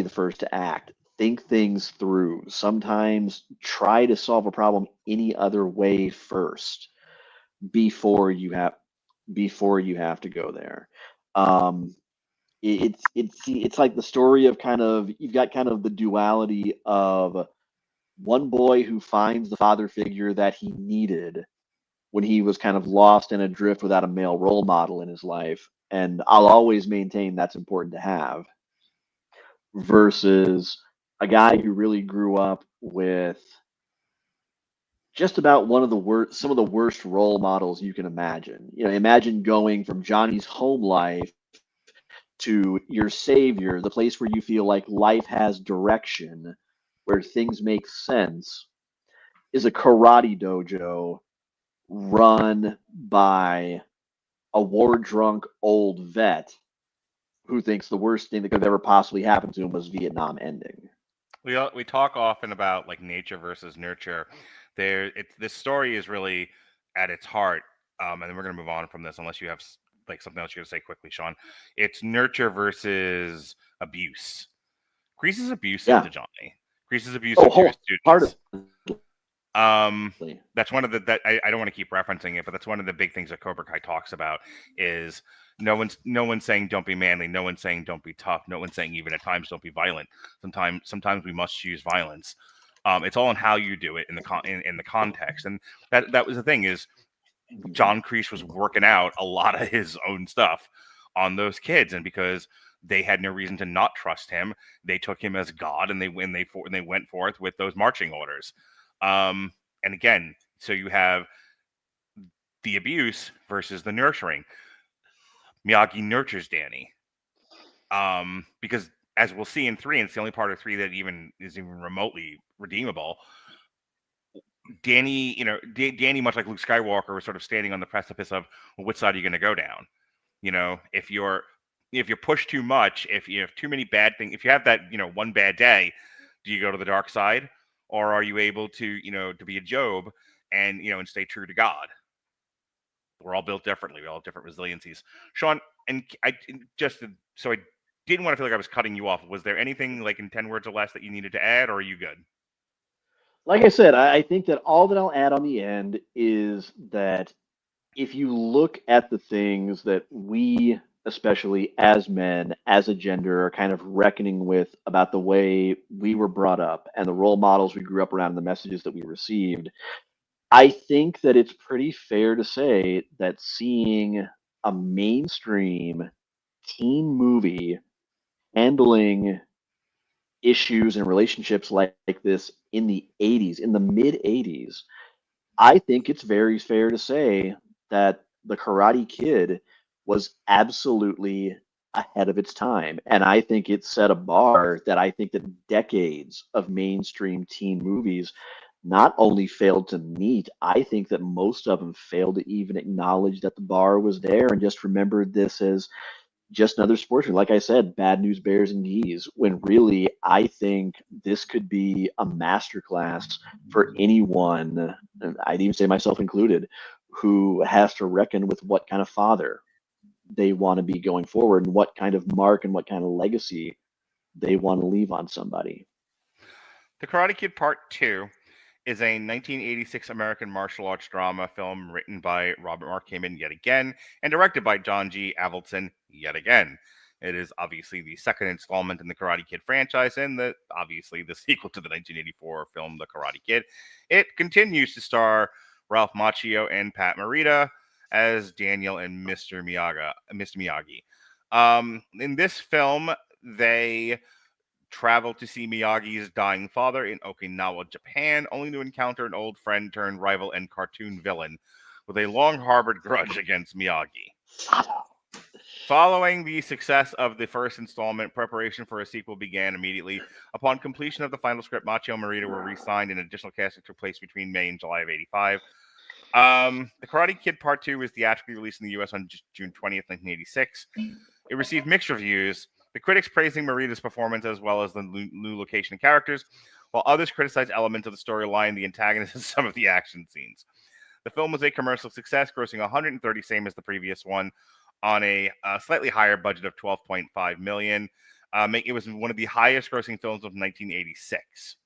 first to act. Think things through. Sometimes try to solve a problem any other way first before you have to go there. It's like the story of you've got kind of the duality of one boy who finds the father figure that he needed when he was kind of lost and adrift without a male role model in his life, and I'll always maintain that's important to have, versus a guy who really grew up with just about some of the worst role models you can imagine. Imagine going from Johnny's home life to your savior, the place where you feel like life has direction, where things make sense, is a karate dojo run by a war drunk old vet who thinks the worst thing that could have ever possibly happened to him was Vietnam ending. We talk often about like nature versus nurture. This story is really at its heart, and then we're gonna move on from this unless you have like something else you're gonna say quickly, Sean. It's nurture versus abuse. Kreese is abusive to Johnny. Kreese is abusive to his students. That's one of the I don't want to keep referencing it, but that's one of the big things that Cobra Kai talks about is no one's saying don't be manly, no one's saying don't be tough, no one's saying even at times don't be violent. Sometimes we must choose violence. It's all in how you do it in the context, and that was the thing is John Kreese was working out a lot of his own stuff on those kids, and because they had no reason to not trust him, they took him as God, and they went forth with those marching orders. And again, so you have the abuse versus the nurturing. Miyagi nurtures Danny. Because as we'll see in 3, and it's the only part of 3 that is even remotely redeemable, Danny, Danny, much like Luke Skywalker, was sort of standing on the precipice of, well, which side are you going to go down? If you're pushed too much, if you have too many bad things, if you have that, one bad day, do you go to the dark side? Or are you able to, to be a Job and, and stay true to God? We're all built differently. We all have different resiliencies. Sean, and I didn't want to feel like I was cutting you off. Was there anything like in 10 words or less that you needed to add, or are you good? Like I said, I think that all that I'll add on the end is that if you look at the things that we, especially as men, as a gender, are kind of reckoning with about the way we were brought up and the role models we grew up around and the messages that we received, I think that it's pretty fair to say that seeing a mainstream teen movie handling issues and relationships like this in the 80s, in the mid 80s, I think it's very fair to say that The Karate Kid was absolutely ahead of its time. And I think it set a bar that I think that decades of mainstream teen movies not only failed to meet, I think that most of them failed to even acknowledge that the bar was there and just remembered this as just another sports movie. Like I said, bad news bears and geese, when really I think this could be a masterclass for anyone, and I'd even say myself included, who has to reckon with what kind of father they want to be going forward and what kind of mark and what kind of legacy they want to leave on somebody. The Karate Kid Part 2 is a 1986 American martial arts drama film written by Robert Mark Kamen yet again and directed by John G. Avildsen yet again. It is obviously the second installment in the Karate Kid franchise and obviously the sequel to the 1984 film The Karate Kid. It continues to star Ralph Macchio and Pat Morita as Daniel and Mr. Miyagi. In this film, they travel to see Miyagi's dying father in Okinawa, Japan, only to encounter an old friend turned rival and cartoon villain with a long harbored grudge against Miyagi. Following the success of the first installment, preparation for a sequel began immediately. Upon completion of the final script, Macchio and Morita were re-signed, and additional casting took place between May and July of '85. The Karate Kid Part 2 was theatrically released in the U.S. on June 20th, 1986. It received mixed reviews, the critics praising Morita's performance as well as the new location and characters, while others criticized elements of the storyline, the antagonist, and some of the action scenes. The film was a commercial success, grossing $130, same as the previous one, on a slightly higher budget of $12.5 million. It was one of the highest grossing films of 1986,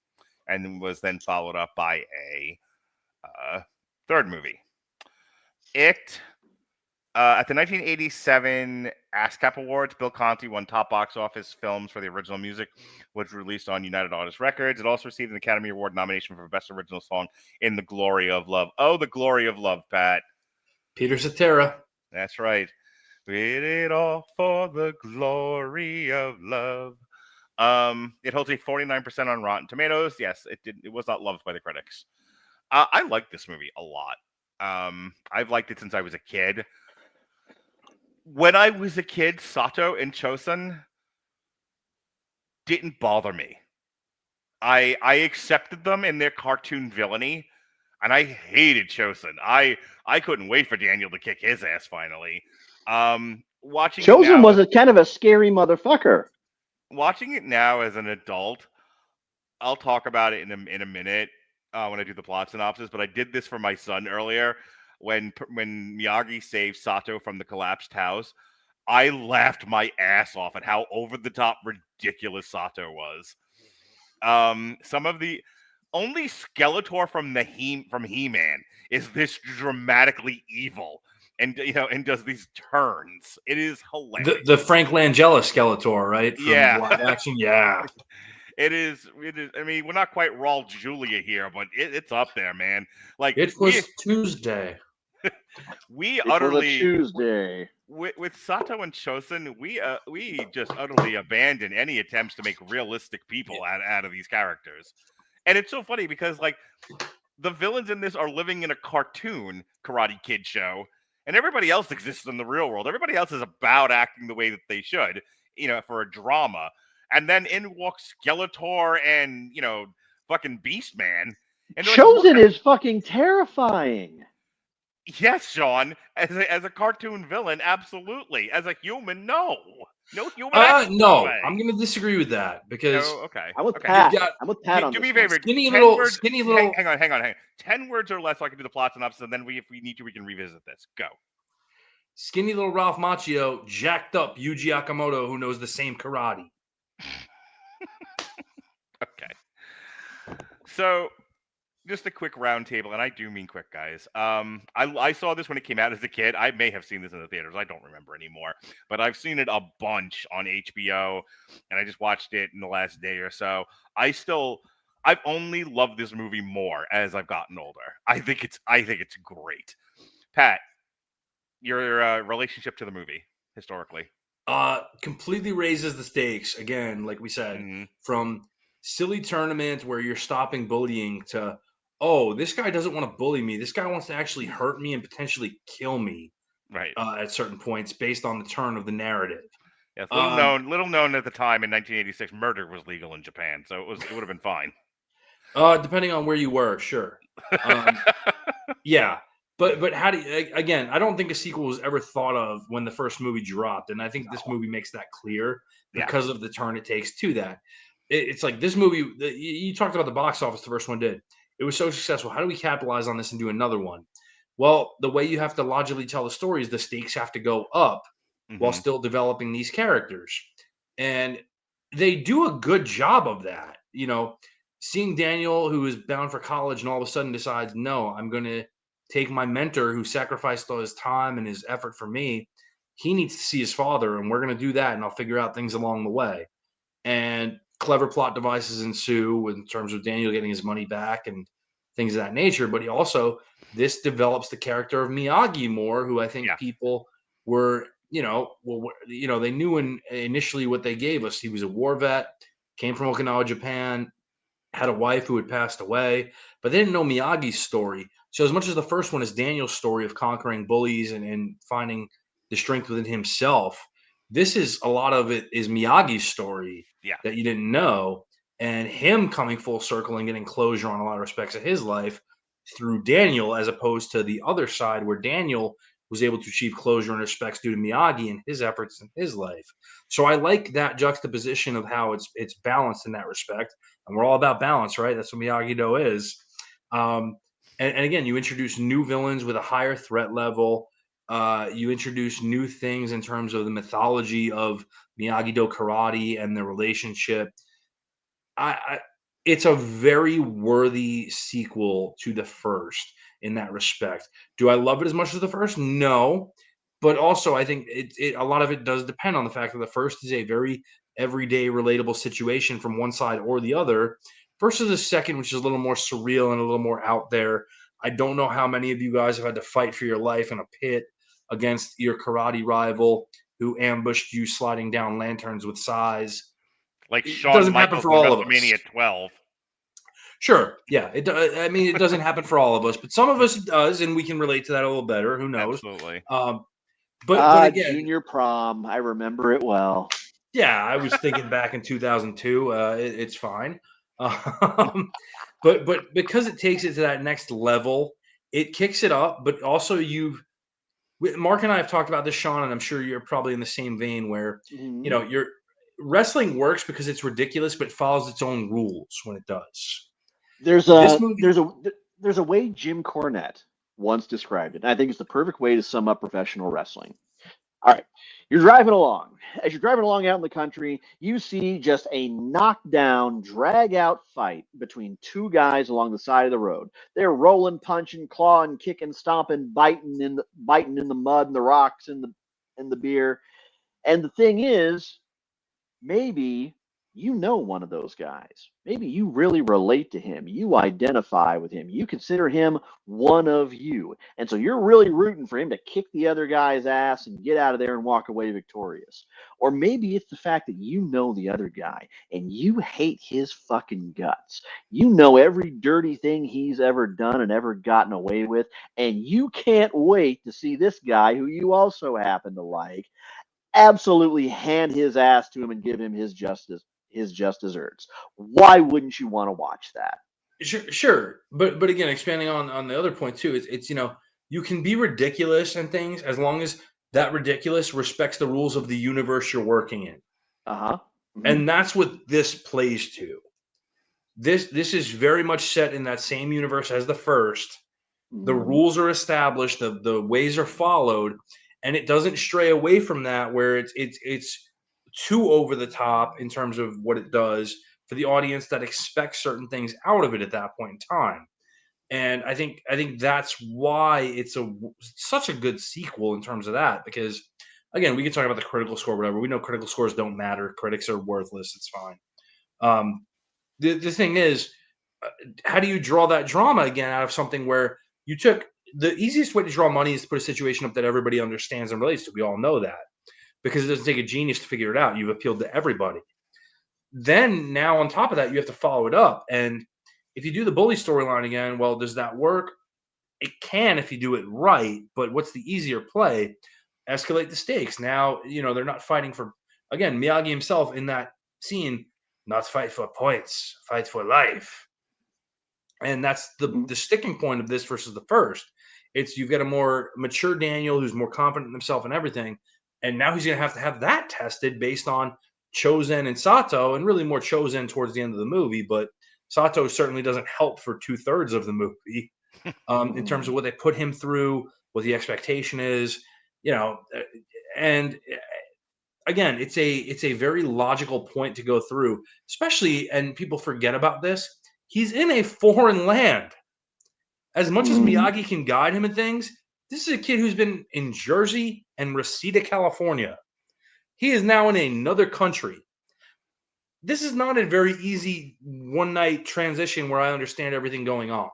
and was then followed up by a third movie. At the 1987 ASCAP Awards, Bill Conti won top box office films for the original music, which was released on United Artists Records. It also received an Academy Award nomination for Best Original Song in The Glory of Love. Oh, The Glory of Love, Pat. Peter Cetera. That's right. We did it all for the glory of love. It holds a 49% on Rotten Tomatoes. Yes, it was not loved by the critics. I like this movie a lot. I've liked it since I was a kid. When I was a kid, Sato and Chosun didn't bother me. I accepted them in their cartoon villainy, and I hated Chosun. I couldn't wait for Daniel to kick his ass finally. Watching Chosun was a kind of a scary motherfucker. Watching it now as an adult, I'll talk about it in a minute when I do the plot synopsis. But I did this for my son earlier when Miyagi saved Sato from the collapsed house. I laughed my ass off at how over the top ridiculous Sato was. Some of the only Skeletor from He-Man is this dramatically evil. And does these turns. It is hilarious. The Frank Langella Skeletor, right? From live action, yeah. It is. I mean, we're not quite Raul Julia here, but it's up there, man. Like it was Tuesday. Tuesday. With Sato and Chosun, we just utterly abandon any attempts to make realistic people out of these characters. And it's so funny because like the villains in this are living in a cartoon Karate Kid show. And everybody else exists in the real world. Everybody else is about acting the way that they should, for a drama. And then in walks Skeletor and, fucking Beast Man. And Chosun is fucking terrifying. Yes, Sean. As a cartoon villain, absolutely. As a human, no. No human. No, I'm going to disagree with that because. No, okay. I'm with Pat. I'm with Pat on this. Do me a favor. Skinny little. Hang on. 10 words or less so I can do the plot synopsis, and then if we need to, we can revisit this. Go. Skinny little Ralph Macchio, jacked up Yuji Akamoto, who knows the same karate. Okay. So, just a quick round table, and I do mean quick, guys. I saw this when it came out as a kid. I may have seen this in the theaters. I don't remember anymore. But I've seen it a bunch on HBO, and I just watched it in the last day or so. I've only loved this movie more as I've gotten older. I think it's great. Pat, your relationship to the movie, historically? Completely raises the stakes, again, like we said, from silly tournaments where you're stopping bullying to, oh, this guy doesn't want to bully me. This guy wants to actually hurt me and potentially kill me. Right. At certain points based on the turn of the narrative. Yes, little known at the time in 1986, murder was legal in Japan, so it would have been fine. Depending on where you were, sure. Yeah. But how do you, again, I don't think a sequel was ever thought of when the first movie dropped. And I think this movie makes that clear because of the turn it takes to that. It's like this movie, you talked about the box office, the first one did. It was so successful. How do we capitalize on this and do another one? Well, the way you have to logically tell the story is the stakes have to go up while still developing these characters. And they do a good job of that. You know, seeing Daniel, who is bound for college and all of a sudden decides, no, I'm going to take my mentor who sacrificed all his time and his effort for me. He needs to see his father, and we're going to do that, and I'll figure out things along the way. And clever plot devices ensue in terms of Daniel getting his money back and things of that nature. But he also, this develops the character of Miyagi more, who I think people were, they knew initially what they gave us. He was a war vet, came from Okinawa, Japan, had a wife who had passed away, but they didn't know Miyagi's story. So as much as the first one is Daniel's story of conquering bullies and finding the strength within himself, this is a lot of it is Miyagi's story that you didn't know, and him coming full circle and getting closure on a lot of respects of his life through Daniel, as opposed to the other side where Daniel was able to achieve closure and respects due to Miyagi and his efforts in his life. So I like that juxtaposition of how it's balanced in that respect. And we're all about balance, right? That's what Miyagi-Do is. And again, you introduce new villains with a higher threat level. You introduce new things in terms of the mythology of Miyagi-Do karate and the relationship. It's a very worthy sequel to the first in that respect. Do I love it as much as the first? No. But also, I think a lot of it does depend on the fact that the first is a very everyday, relatable situation from one side or the other, versus the second, which is a little more surreal and a little more out there. I don't know how many of you guys have had to fight for your life in a pit against your karate rival who ambushed you sliding down lanterns with sais. Like It Shawn doesn't happen Michaels for in all of us. WrestleMania 12. Sure. Yeah. It doesn't happen for all of us, but some of us it does, and we can relate to that a little better. Who knows? Absolutely. But again, junior prom, I remember it well. Yeah, I was thinking back in 2002. It's fine, but because it takes it to that next level, it kicks it up. But also, Mark and I have talked about this, Sean, and I'm sure you're probably in the same vein where your wrestling works because it's ridiculous, but it follows its own rules when it does. There's a way Jim Cornette once described it. And I think it's the perfect way to sum up professional wrestling. All right, you're driving along. As you're driving along out in the country, you see just a knockdown, drag-out fight between two guys along the side of the road. They're rolling, punching, clawing, kicking, stomping, biting in the mud and the rocks and the beer. And the thing is, maybe you know one of those guys. Maybe you really relate to him. You identify with him. You consider him one of you. And so you're really rooting for him to kick the other guy's ass and get out of there and walk away victorious. Or maybe it's the fact that you know the other guy and you hate his fucking guts. You know every dirty thing he's ever done and ever gotten away with. And you can't wait to see this guy who you also happen to like absolutely hand his ass to him and give him his just desserts. Why wouldn't you want to watch that? Sure. But again, expanding on the other point too, it's you can be ridiculous and things as long as that ridiculous respects the rules of the universe you're working in. Mm-hmm. And that's what this plays to. This is very much set in that same universe as the first. Mm-hmm. The rules are established, the ways are followed, and it doesn't stray away from that where it's too over the top in terms of what it does for the audience that expects certain things out of it at that point in time. And I think that's why it's such a good sequel in terms of that, because again, we can talk about the critical score, whatever. We know critical scores don't matter. Critics are worthless. It's fine. The thing is, how do you draw that drama again out of something where you took the easiest way to draw money is to put a situation up that everybody understands and relates to. We all know that because it doesn't take a genius to figure it out. You've appealed to everybody. Then now on top of that, you have to follow it up. And if you do the bully storyline again, well, does that work? It can if you do it right. But what's the easier play? Escalate the stakes. Now, they're not fighting for, again, Miyagi himself in that scene, not fight for points, fight for life. And that's the sticking point of this versus the first. It's you've got a more mature Daniel who's more confident in himself and everything. And now he's going to have that tested based on Chozen and Sato, and really more Chozen towards the end of the movie. But Sato certainly doesn't help for 2/3 of the movie in terms of what they put him through, what the expectation is, and again, it's a very logical point to go through, especially, and people forget about this. He's in a foreign land. As much as Miyagi can guide him in things, this is a kid who's been in Jersey and Reseda, California. He is now in another country. This is not a very easy one-night transition where I understand everything going on.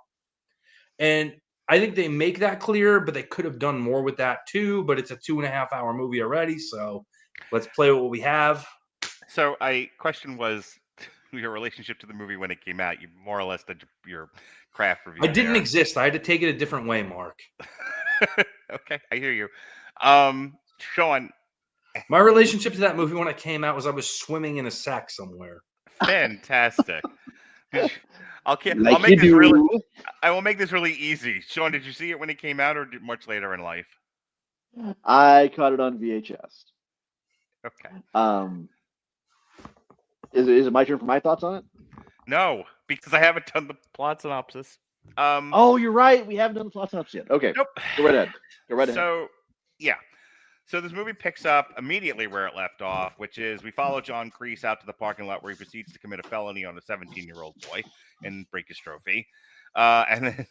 And I think they make that clear, but they could have done more with that too. But it's a 2.5-hour movie already, so let's play what we have. So, question was your relationship to the movie when it came out. You more or less did your craft review. I didn't exist. I had to take it a different way, Mark. Okay, I hear you. Sean. My relationship to that movie when it came out was I was swimming in a sack somewhere. Fantastic. I will make this really easy. Sean, did you see it when it came out or much later in life? I caught it on VHS. Okay. Is it my turn for my thoughts on it? No, because I haven't done the plot synopsis. Oh, you're right. We haven't done the plot synopsis yet. Okay. Nope. Go right ahead. So, yeah. So this movie picks up immediately where it left off, which is we follow John Kreese out to the parking lot where he proceeds to commit a felony on a 17-year-old boy and break his trophy. And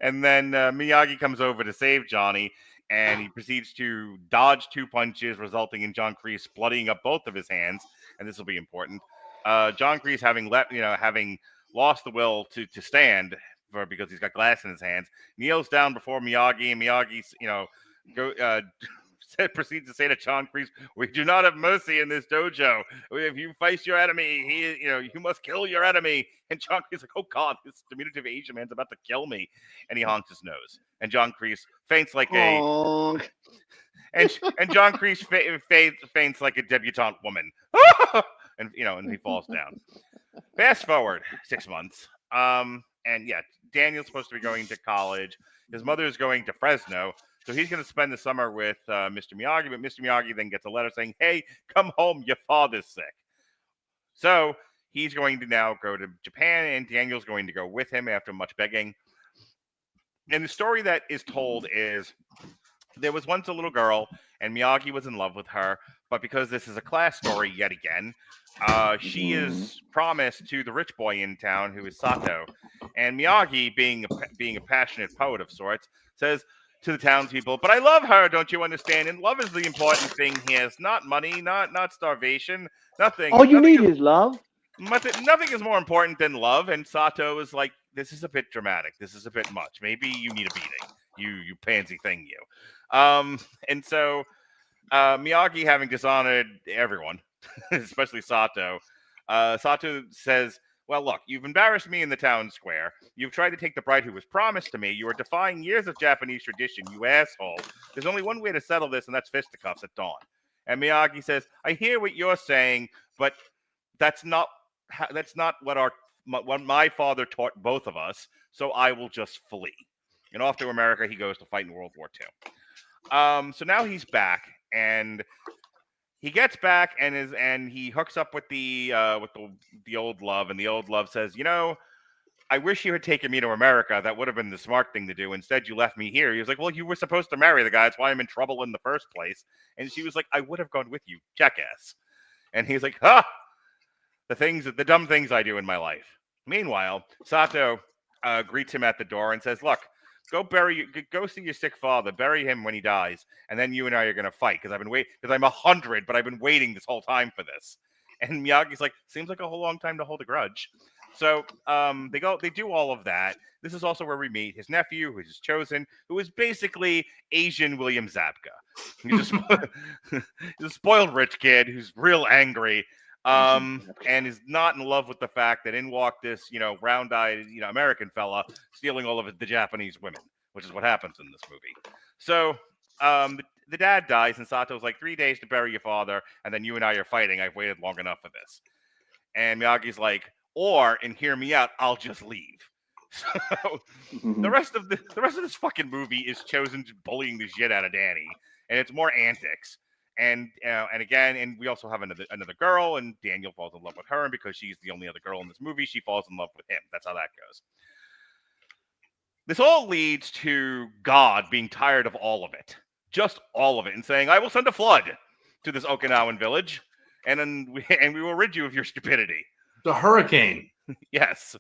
then Miyagi comes over to save Johnny, and he proceeds to dodge 2 punches, resulting in John Kreese bloodying up both of his hands. And this will be important. John Kreese, having lost the will to stand because he's got glass in his hands, kneels down before Miyagi, and Miyagi's proceeds to say to John Kreese, "We do not have mercy in this dojo. If you face your enemy, you must kill your enemy." And John Kreese is like, "Oh God, this diminutive Asian man's about to kill me," and he honks his nose. And John Kreese faints like and John Kreese faints like a debutante woman, and he falls down. Fast forward 6 months, and yeah, Daniel's supposed to be going to college. His mother is going to Fresno. So he's going to spend the summer with Mr. Miyagi, but Mr. Miyagi then gets a letter saying, "Hey, come home, your father's sick." So he's going to now go to Japan, and Daniel's going to go with him after much begging. And the story that is told is there was once a little girl, and Miyagi was in love with her, but because this is a class story yet again, she is promised to the rich boy in town, who is Sato. And Miyagi, being a passionate poet of sorts, says to the townspeople, "But I love her, don't you understand? And love is the important thing here. It's not money, not starvation, nothing. All you need is love. Nothing is more important than love." And Sato is like, "This is a bit dramatic. This is a bit much. Maybe you need a beating. You pansy thing, you." And so Miyagi, having dishonored everyone, especially Sato, Sato says, "Well, look, you've embarrassed me in the town square. You've tried to take the bride who was promised to me. You are defying years of Japanese tradition, you asshole. There's only one way to settle this, and that's fisticuffs at dawn." And Miyagi says, "I hear what you're saying, but that's not what my father taught both of us, so I will just flee." And off to America he goes to fight in World War II. So now he's back, and he gets back and he hooks up with the old love, and the old love says, "I wish you had taken me to America. That would have been the smart thing to do. Instead, you left me here." He was like, "Well, you were supposed to marry the guy. That's why I'm in trouble in the first place." And she was like, "I would have gone with you, jackass." And he's like, the dumb things I do in my life. Meanwhile, Sato greets him at the door and says, "Look, go see your sick father, bury him when he dies, and then you and I are going to fight, because I'm 100, but I've been waiting this whole time for this." And Miyagi's like, "Seems like a whole long time to hold a grudge." So they do all of that. This is also where we meet his nephew, who is Chozen, who is basically Asian William Zabka. He's a spoiled rich kid who's real angry, and is not in love with the fact that in walked this, round-eyed, American fella stealing all of the Japanese women, which is what happens in this movie. So the dad dies, and Sato's like, 3 days to bury your father, and then you and I are fighting. I've waited long enough for this. And Miyagi's like, and hear me out, I'll just leave. So the rest of this fucking movie is Chosen bullying the shit out of Danny, and it's more antics. And again, and we also have another girl, and Daniel falls in love with her, and because she's the only other girl in this movie, she falls in love with him. That's how that goes. This all leads to God being tired of all of it, just all of it, and saying, "I will send a flood to this Okinawan village, and we will rid you of your stupidity." The hurricane. Yes.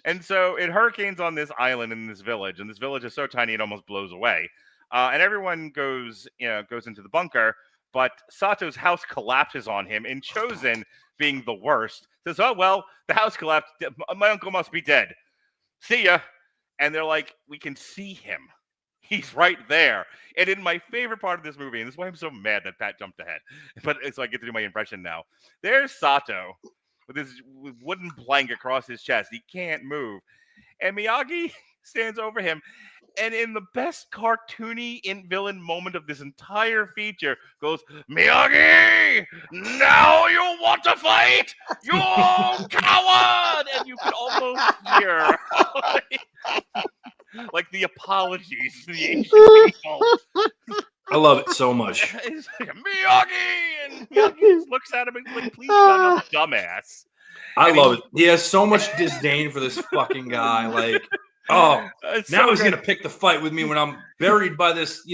And so it hurricanes on this island in this village, and this village is so tiny it almost blows away. And everyone goes into the bunker, but Sato's house collapses on him, and Chosen, being the worst, says, "Oh, well, the house collapsed. My uncle must be dead. See ya." And they're like, "We can see him. He's right there." And in my favorite part of this movie, and this is why I'm so mad that Pat jumped ahead, but so I get to do my impression now. There's Sato with his wooden plank across his chest. He can't move. And Miyagi stands over him. And in the best cartoony villain moment of this entire feature, goes, "Miyagi, now you want to fight? You coward!" And you can almost hear like the apologies to the Asian people. I love it so much. He's like, "Miyagi!" And Miyagi just looks at him and is like, "Please shut up, dumbass." I love it. He has so much disdain for this fucking guy. Like, oh, now he's gonna pick the fight with me when I'm buried by this,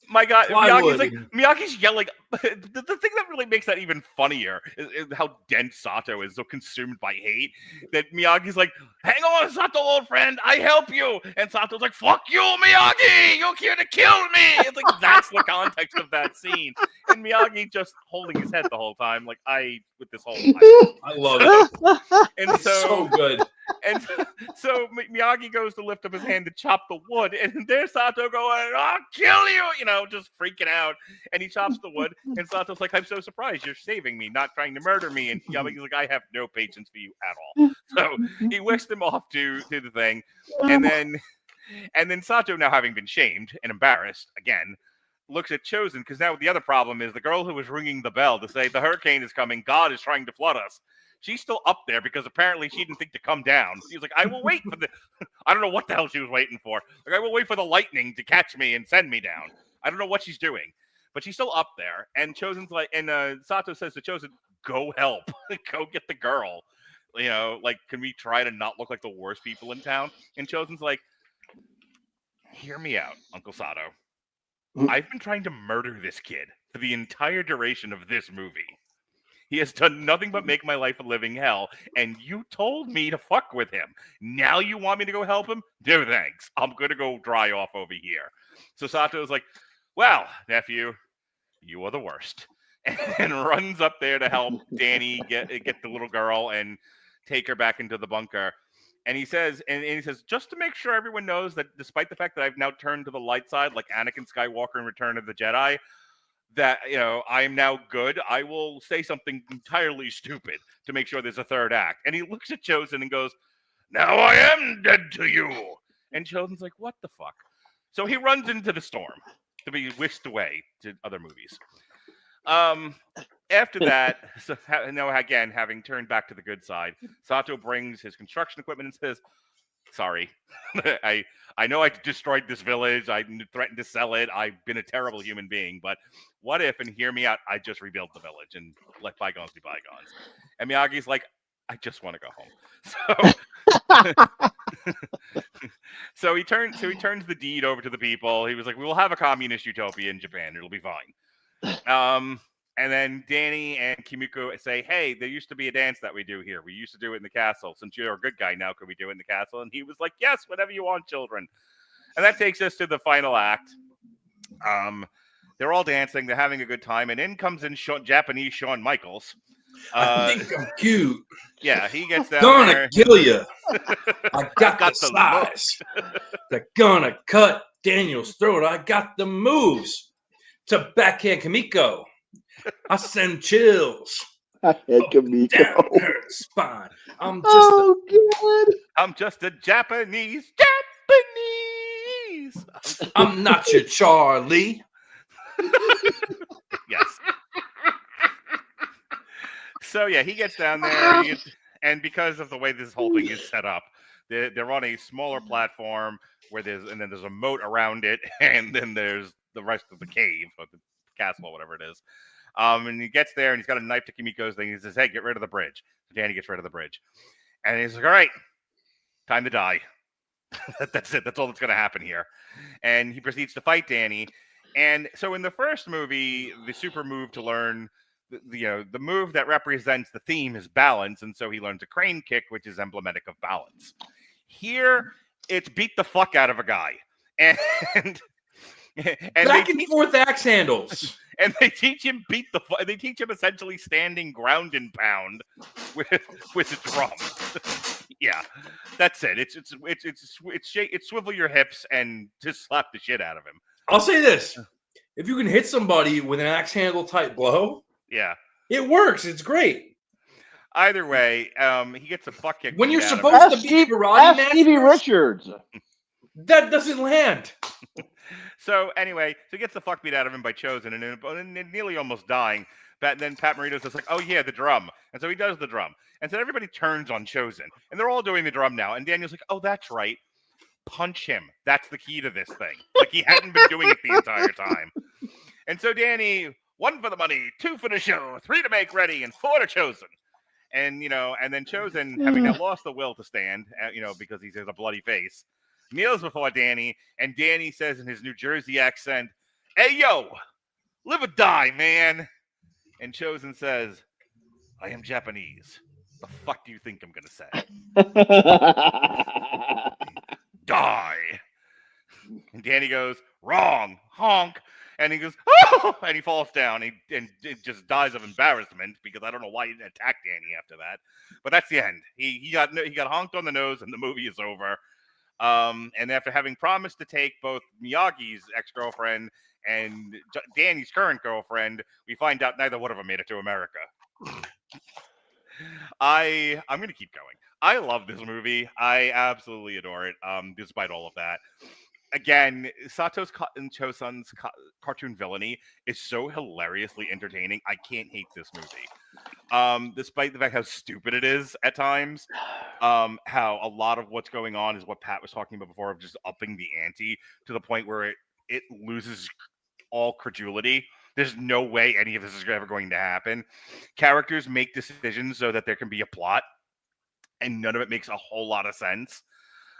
My God, plywood. Miyagi's yelling. The thing that really makes that even funnier is how dense Sato is, so consumed by hate, that Miyagi's like, "Hang on, Sato, old friend, I help you." And Sato's like, "Fuck you, Miyagi, you're here to kill me." It's like, that's the context of that scene. And Miyagi just holding his head the whole time, like, with this whole time. I love it. And so good. And so Miyagi goes to lift up his hand to chop the wood, and there's Sato going, "I'll kill you," just freaking out. And he chops the wood, and Sato's like, "I'm so surprised you're saving me, not trying to murder me." And Miyagi's like, "I have no patience for you at all." So he whisked him off to the thing, and then Sato, now having been shamed and embarrassed again, looks at Chosen, because now the other problem is the girl who was ringing the bell to say the hurricane is coming, God is trying to flood us. She's still up there because apparently she didn't think to come down. She was like, "I will wait for the..." I don't know what the hell she was waiting for. Like, "I will wait for the lightning to catch me and send me down." I don't know what she's doing, but she's still up there. And Chosen's like, and Sato says to Chosen, "Go help. Go get the girl. Can we try to not look like the worst people in town?" And Chosen's like, "Hear me out, Uncle Sato. I've been trying to murder this kid for the entire duration of this movie. He has done nothing but make my life a living hell, and you told me to fuck with him. Now you want me to go help him? No thanks. I'm going to go dry off over here." So Sato's like, "Well, nephew, you are the worst." And runs up there to help Danny get the little girl and take her back into the bunker. And he says, "Just to make sure everyone knows that despite the fact that I've now turned to the light side, like Anakin Skywalker in Return of the Jedi, that I am now good. I will say something entirely stupid to make sure there's a third act." And he looks at Chosen and goes, "Now I am dead to you." And Chosen's like, "What the fuck?" So he runs into the storm to be whisked away to other movies. After that, so again, having turned back to the good side, Sato brings his construction equipment and says, "Sorry, I know I destroyed this village. I threatened to sell it. I've been a terrible human being. But what if, and hear me out, I just rebuilt the village and let bygones be bygones?" And Miyagi's like, "I just want to go home." So he turns the deed over to the people. He was like, "We will have a communist utopia in Japan. It'll be fine." And then Danny and Kimiko say, "Hey, there used to be a dance that we do here. We used to do it in the castle. Since you're a good guy now, could we do it in the castle?" And he was like, "Yes, whatever you want, children." And that takes us to the final act. They're all dancing. They're having a good time. And in comes Japanese Shawn Michaels. I think I'm cute. Yeah, he gets down gonna there. Kill you. I got the size. They're gonna cut Daniel's throat. I got the moves to backhand Kimiko. I send chills. I had Kimiko. Down her spine. I'm just a Japanese. I'm not your Charlie. Yes. So yeah, he gets down there, and because of the way this whole thing is set up, They're on a smaller platform where there's a moat around it, and then there's the rest of the cave or the castle or whatever it is. And he gets there and he's got a knife to Kimiko's thing. He says, "Hey, get rid of the bridge." So Danny gets rid of the bridge, and he's like, "All right, time to die." That's it. That's all that's going to happen here. And he proceeds to fight Danny. And so in the first movie, the super move to learn, the move that represents the theme is balance. And so he learns a crane kick, which is emblematic of balance. Here, it's beat the fuck out of a guy. And back and forth axe handles. And they teach him they teach him essentially standing ground and pound with a drum. Yeah, that's it. It's swivel your hips and just slap the shit out of him. I'll say this: if you can hit somebody with an axe handle type blow, yeah, it works. It's great. Either way, he gets a fuck kick. When you're supposed to be karate masters, Stevie Richards. That doesn't land. So anyway, he gets the fuck beat out of him by Chosen, and nearly almost dying. But then Pat Morito's just like, "Oh yeah, the drum," and so he does the drum, and so everybody turns on Chosen, and they're all doing the drum now. And Daniel's like, "Oh, that's right, punch him. That's the key to this thing." Like he hadn't been doing it the entire time. And so Danny, 1 for the money, 2 for the show, 3 to make ready, and 4 to Chosen. And and then Chosen, having now lost the will to stand, because he has a bloody face, kneels before Danny, and Danny says in his New Jersey accent, "Hey, yo, live or die, man." And Chosen says, "I am Japanese. The fuck do you think I'm going to say?" Die. And Danny goes, "Wrong, honk." And he goes, "Oh!" And he falls down and just dies of embarrassment because I don't know why he didn't attack Danny after that. But that's the end. He got honked on the nose and the movie is over. And after having promised to take both Miyagi's ex-girlfriend and Danny's current girlfriend, we find out neither one of them made it to America. I'm going to keep going. I love this movie. I absolutely adore it, despite all of that. Again, Sato's and Chosun's cartoon villainy is so hilariously entertaining. I can't hate this movie. Despite the fact how stupid it is at times, how a lot of what's going on is what Pat was talking about before, of just upping the ante to the point where it loses all credulity. There's no way any of this is ever going to happen. Characters make decisions so that there can be a plot, and none of it makes a whole lot of sense.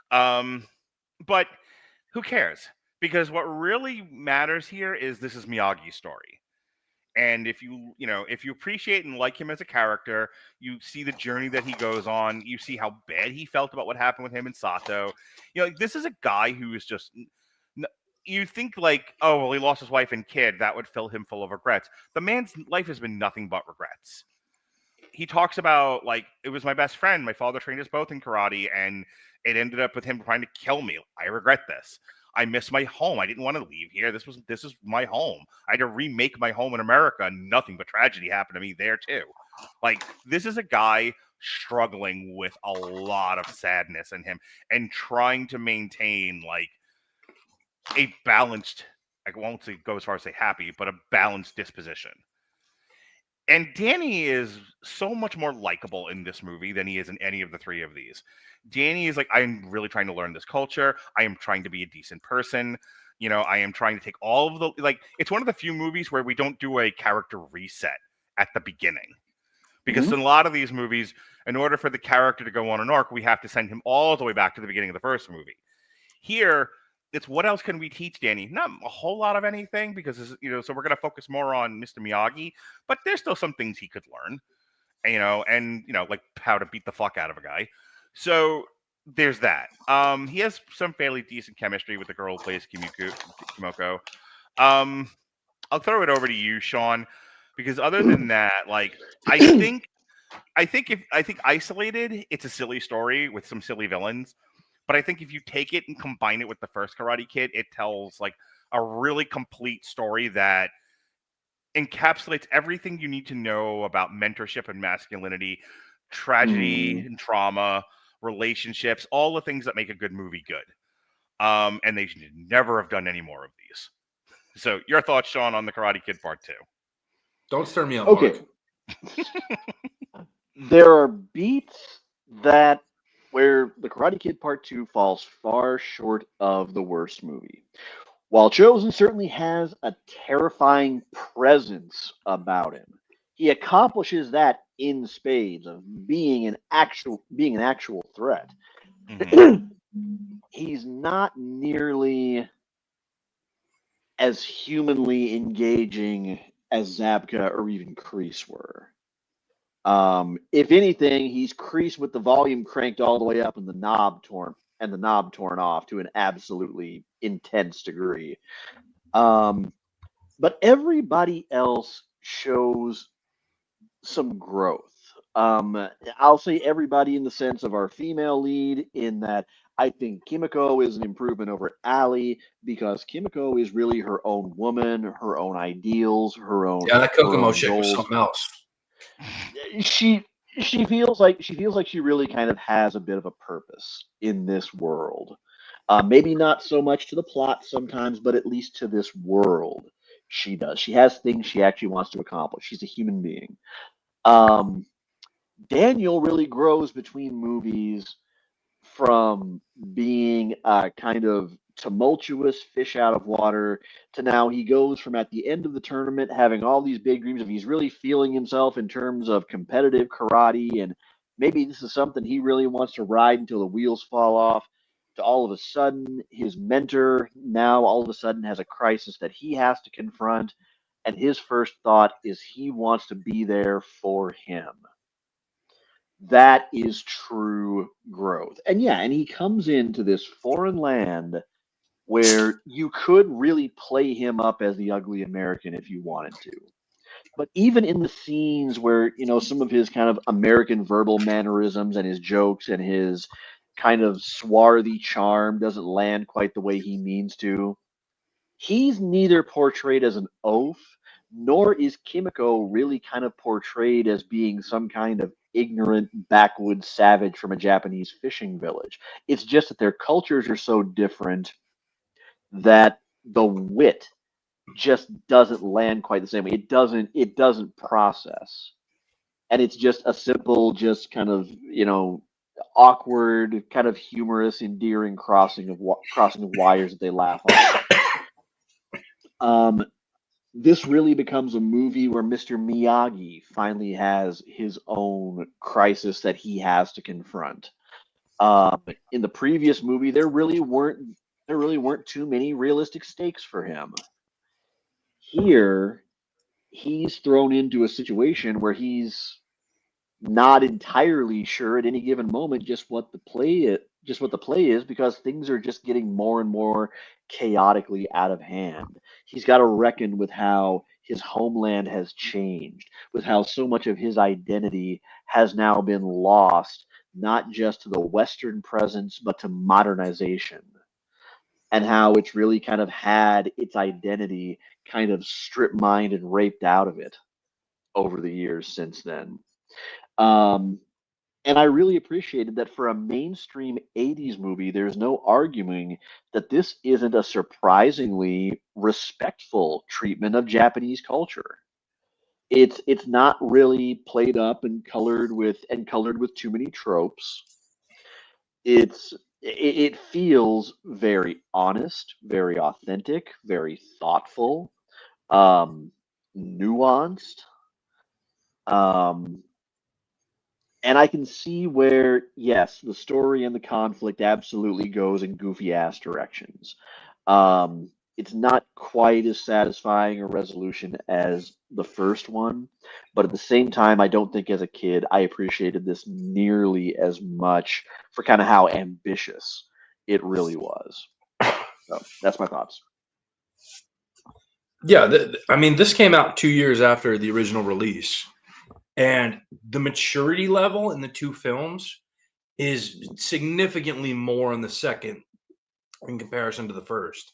But who cares? Because what really matters here is this is Miyagi's story. And if you appreciate and like him as a character, you see the journey that he goes on. You see how bad he felt about what happened with him and Sato. This is a guy who is just. You think like, oh, well, he lost his wife and kid. That would fill him full of regrets. The man's life has been nothing but regrets. He talks about, like, it was my best friend. My father trained us both in karate, and it ended up with him trying to kill me. I regret this. I miss my home. I didn't want to leave here. This is my home. I had to remake my home in America. Nothing but tragedy happened to me there too. Like, this is a guy struggling with a lot of sadness in him and trying to maintain, like, a balanced, I won't say go as far as say happy, but a balanced disposition. And Danny is so much more likable in this movie than he is in any of the three of these. Danny is like, I'm really trying to learn this culture. I am trying to be a decent person. I am trying to take all of the, like, it's one of the few movies where we don't do a character reset at the beginning. Because in a lot of these movies, in order for the character to go on an arc, we have to send him all the way back to the beginning of the first movie. Here, it's what else can we teach Danny? Not a whole lot of anything, because so we're going to focus more on Mr. Miyagi, but there's still some things he could learn, and like how to beat the fuck out of a guy. So there's that. He has some fairly decent chemistry with the girl who plays Kimiko. I'll throw it over to you, Sean, because other than that, like, I think isolated, it's a silly story with some silly villains. But I think if you take it and combine it with the first Karate Kid, it tells like a really complete story that encapsulates everything you need to know about mentorship and masculinity, tragedy and trauma, relationships, all the things that make a good movie good. And they should never have done any more of these. So your thoughts, Sean, on the Karate Kid Part 2? Don't stir me up. Okay. There are beats that where The Karate Kid Part 2 falls far short of the worst movie. While Chosen certainly has a terrifying presence about him, he accomplishes that in spades of being an actual threat. Mhm. He's not nearly as humanly engaging as Zabka or even Kreese were. If anything, he's Kreese with the volume cranked all the way up and the knob torn off to an absolutely intense degree. But everybody else shows some growth. I'll say everybody in the sense of our female lead, in that I think Kimiko is an improvement over Ali because Kimiko is really her own woman, her own ideals, her own Yeah, that Kokomo own shit was goals. something else. She feels like she really kind of has a bit of a purpose in this world. Maybe not so much to the plot sometimes, but at least to this world, she does. She has things she actually wants to accomplish. She's a human being. Um, Daniel really grows between movies from being a kind of tumultuous fish out of water to now he goes from at the end of the tournament having all these big dreams of he's really feeling himself in terms of competitive karate, and maybe this is something he really wants to ride until the wheels fall off, to all of a sudden his mentor now all of a sudden has a crisis that he has to confront, and his first thought is he wants to be there for him. That is true growth. And yeah, and he comes into this foreign land where you could really play him up as the ugly American if you wanted to. But even in the scenes where, some of his kind of American verbal mannerisms and his jokes and his kind of swarthy charm doesn't land quite the way he means to, he's neither portrayed as an oaf, nor is Kimiko really kind of portrayed as being some kind of ignorant backwoods savage from a Japanese fishing village. It's just that their cultures are so different that the wit just doesn't land quite the same way. It doesn't process. And it's just a simple, just kind of, awkward, kind of humorous, endearing crossing of wires that they laugh on. This really becomes a movie where Mr. Miyagi finally has his own crisis that he has to confront. In the previous movie, there really weren't too many realistic stakes for him. Here, he's thrown into a situation where he's not entirely sure at any given moment just what the play is because things are just getting more and more chaotically out of hand. He's got to reckon with how his homeland has changed, with how so much of his identity has now been lost, not just to the Western presence, but to modernization, and how it's really kind of had its identity kind of strip mined and raped out of it over the years since then. Um, and I really appreciated that for a mainstream 80s movie, there's no arguing that this isn't a surprisingly respectful treatment of Japanese culture. It's not really played up and colored with too many tropes. It feels very honest, very authentic, very thoughtful, um, nuanced. Um, and I can see where, yes, the story and the conflict absolutely goes in goofy ass directions. It's not quite as satisfying a resolution as the first one, but at the same time, I don't think as a kid I appreciated this nearly as much for kind of how ambitious it really was. So that's my thoughts. Yeah, I mean, this came out 2 years after the original release, and the maturity level in the two films is significantly more in the second in comparison to the first.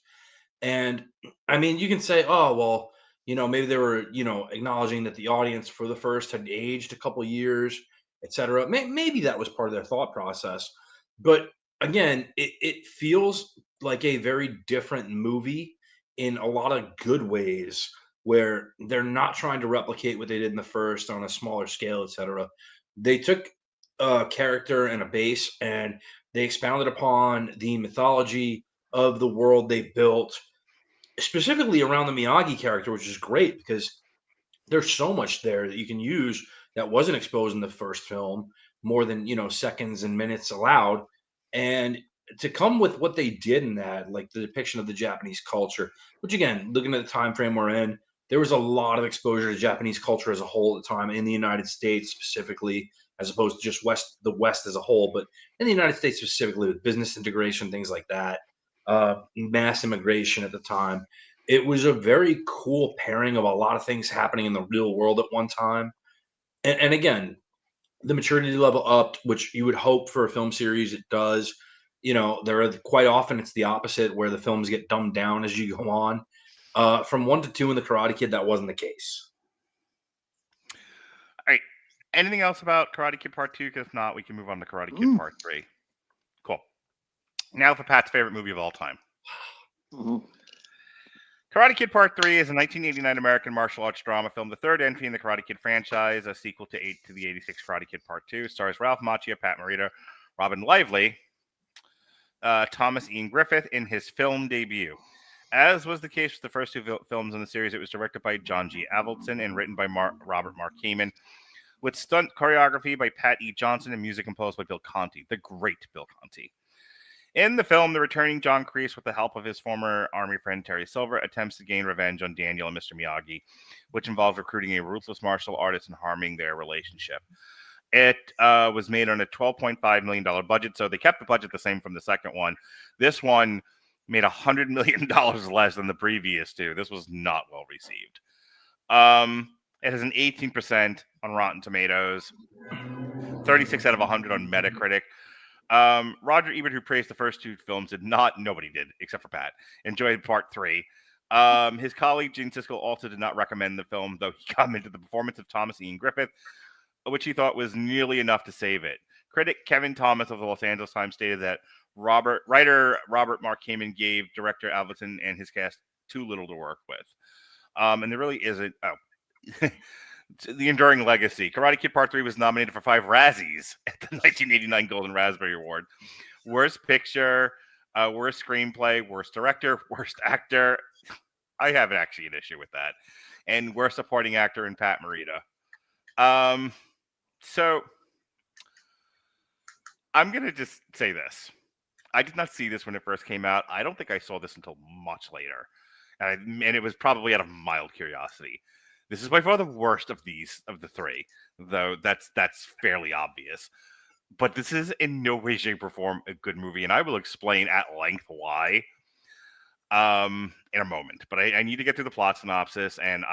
And I mean, you can say, oh, well, maybe they were, acknowledging that the audience for the first had aged a couple years, etc. Maybe that was part of their thought process. But again, it feels like a very different movie in a lot of good ways where they're not trying to replicate what they did in the first on a smaller scale, etc. They took character and a base, and they expounded upon the mythology of the world they built, specifically around the Miyagi character, which is great because there's so much there that you can use that wasn't exposed in the first film, more than seconds and minutes allowed. And to come with what they did in that, like the depiction of the Japanese culture, which again, looking at the time frame we're in, there was a lot of exposure to Japanese culture as a whole at the time in the United States specifically, as opposed to just the West as a whole, but in the United States specifically with business integration, things like that, mass immigration at the time. It was a very cool pairing of a lot of things happening in the real world at one time. And again, the maturity level upped, which you would hope for a film series. It does. There are quite often it's the opposite where the films get dumbed down as you go on. From 1 to 2 in the Karate Kid, that wasn't the case. All right. Anything else about Karate Kid Part 2? Because if not, we can move on to Karate Kid Part 3. Cool. Now for Pat's favorite movie of all time. Mm-hmm. Karate Kid Part 3 is a 1989 American martial arts drama film, the third entry in the Karate Kid franchise, a sequel to the 86 Karate Kid Part 2. Stars Ralph Macchio, Pat Morita, Robin Lively, Thomas Ian Griffith in his film debut. As was the case with the first two films in the series, it was directed by John G. Avildsen and written by Robert Mark Kamen, with stunt choreography by Pat E. Johnson and music composed by Bill Conti, the great Bill Conti. In the film, the returning John Kreese, with the help of his former army friend Terry Silver, attempts to gain revenge on Daniel and Mr. Miyagi, which involves recruiting a ruthless martial artist and harming their relationship. It was made on a $12.5 million budget, so they kept the budget the same from the second one. This one made $100 million less than the previous two. This was not well received. It has an 18% on Rotten Tomatoes, 36 out of 100 on Metacritic. Roger Ebert, who praised the first two films, nobody did, except for Pat, enjoyed Part 3. His colleague Gene Siskel also did not recommend the film, though he commented the performance of Thomas Ian Griffith, which he thought was nearly enough to save it. Critic Kevin Thomas of the Los Angeles Times stated that writer Robert Mark Kamen gave director Avildsen and his cast too little to work with. And there really isn't... The enduring legacy. Karate Kid Part 3 was nominated for 5 Razzies at the 1989 Golden Raspberry Award. Worst picture, worst screenplay, worst director, worst actor. I have actually an issue with that. And worst supporting actor in Pat Morita. So, I'm going to just say this. I did not see this when it first came out. I don't think I saw this until much later. And it was probably out of mild curiosity. This is by far the worst of the three, though that's fairly obvious. But this is in no way, shape, or form a good movie, and I will explain at length why in a moment. But I need to get through the plot synopsis, and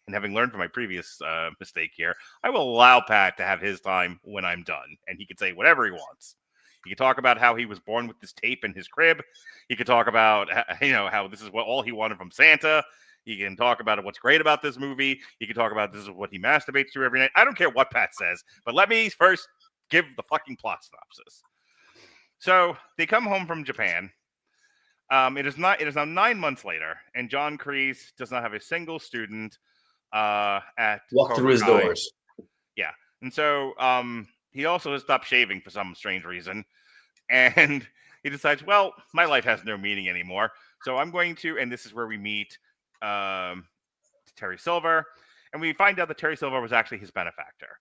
having learned from my previous mistake here, I will allow Pat to have his time when I'm done, and he can say whatever he wants. He can talk about how he was born with this tape in his crib. He could talk about how this is all he wanted from Santa. He can talk about what's great about this movie. He can talk about this is what he masturbates to every night. I don't care what Pat says, but let me first give the fucking plot synopsis. So they come home from Japan. It is now 9 months later, and John Kreese does not have a single student at walk through his doors. Yeah, and so he also has stopped shaving for some strange reason, and he decides, well, my life has no meaning anymore, so I'm going to, and this is where we meet Terry Silver, and we find out that Terry Silver was actually his benefactor.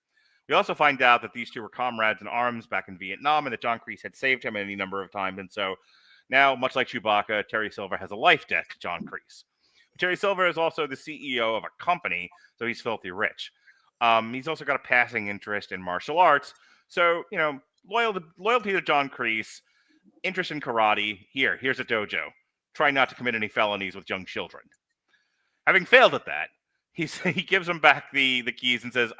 We also find out that these two were comrades in arms back in Vietnam, and that John Kreese had saved him any number of times. And so now, much like Chewbacca, Terry Silver has a life debt to John Kreese. Terry Silver is also the CEO of a company, so he's filthy rich. He's also got a passing interest in martial arts, so loyalty to John Kreese, interest in karate. Here's a dojo. Try not to commit any felonies with young children. Having failed at that, he gives him back the keys and says,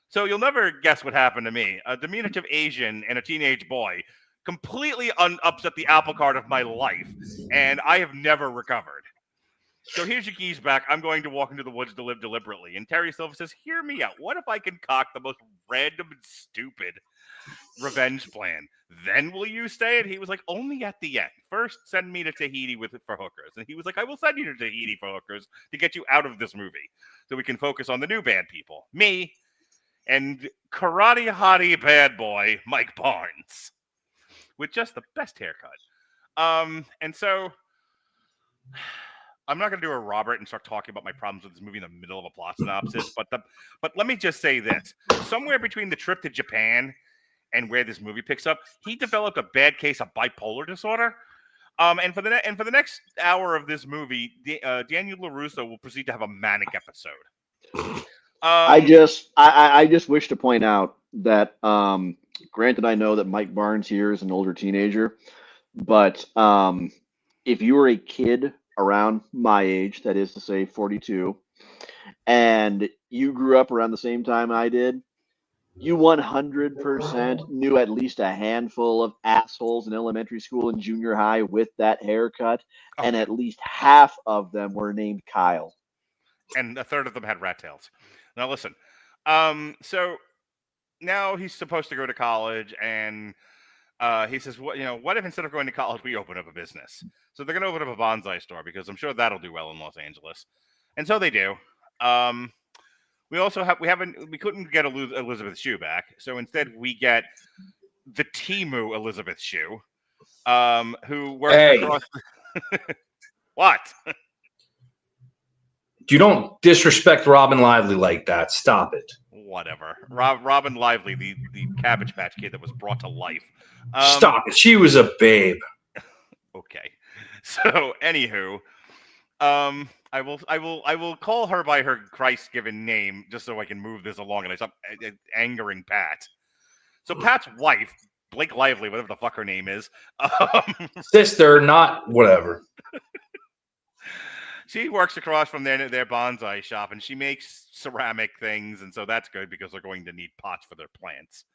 so you'll never guess what happened to me. A diminutive Asian and a teenage boy completely upset the apple cart of my life, and I have never recovered. So here's your keys back. I'm going to walk into the woods to live deliberately. And Terry Silver says, hear me out. What if I concoct the most random and stupid revenge plan? Then will you stay? And he was like, only at the end. First, send me to Tahiti for hookers. And he was like, I will send you to Tahiti for hookers to get you out of this movie so we can focus on the new bad people, me and karate hottie bad boy Mike Barnes with just the best haircut. And so I'm not going to do a Robert and start talking about my problems with this movie in the middle of a plot synopsis, but let me just say this. Somewhere between the trip to Japan and where this movie picks up, he developed a bad case of bipolar disorder. And for the next hour of this movie, Daniel LaRusso will proceed to have a manic episode. I just wish to point out that, granted, I know that Mike Barnes here is an older teenager, but if you were a kid around my age, that is to say 42, and you grew up around the same time I did, you 100% knew at least a handful of assholes in elementary school and junior high with that haircut, and at least half of them were named Kyle. And a third of them had rat tails. Now listen, so now he's supposed to go to college, and he says, what if instead of going to college, we open up a business? So they're going to open up a bonsai store because I'm sure that'll do well in Los Angeles. And so they do. We also we couldn't get Elizabeth Shue back. So instead we get the Temu Elizabeth Shue, who works across. What? You don't disrespect Robin Lively like that. Stop it. Whatever. Robin Lively, the Cabbage Patch Kid that was brought to life. Stop it. She was a babe. Okay. So, anywho, I will call her by her Christ-given name just so I can move this along and I stop angering Pat. So Pat's wife, Blake Lively, whatever the fuck her name is, sister, not whatever. She works across from their bonsai shop, and she makes ceramic things, and so that's good because they're going to need pots for their plants.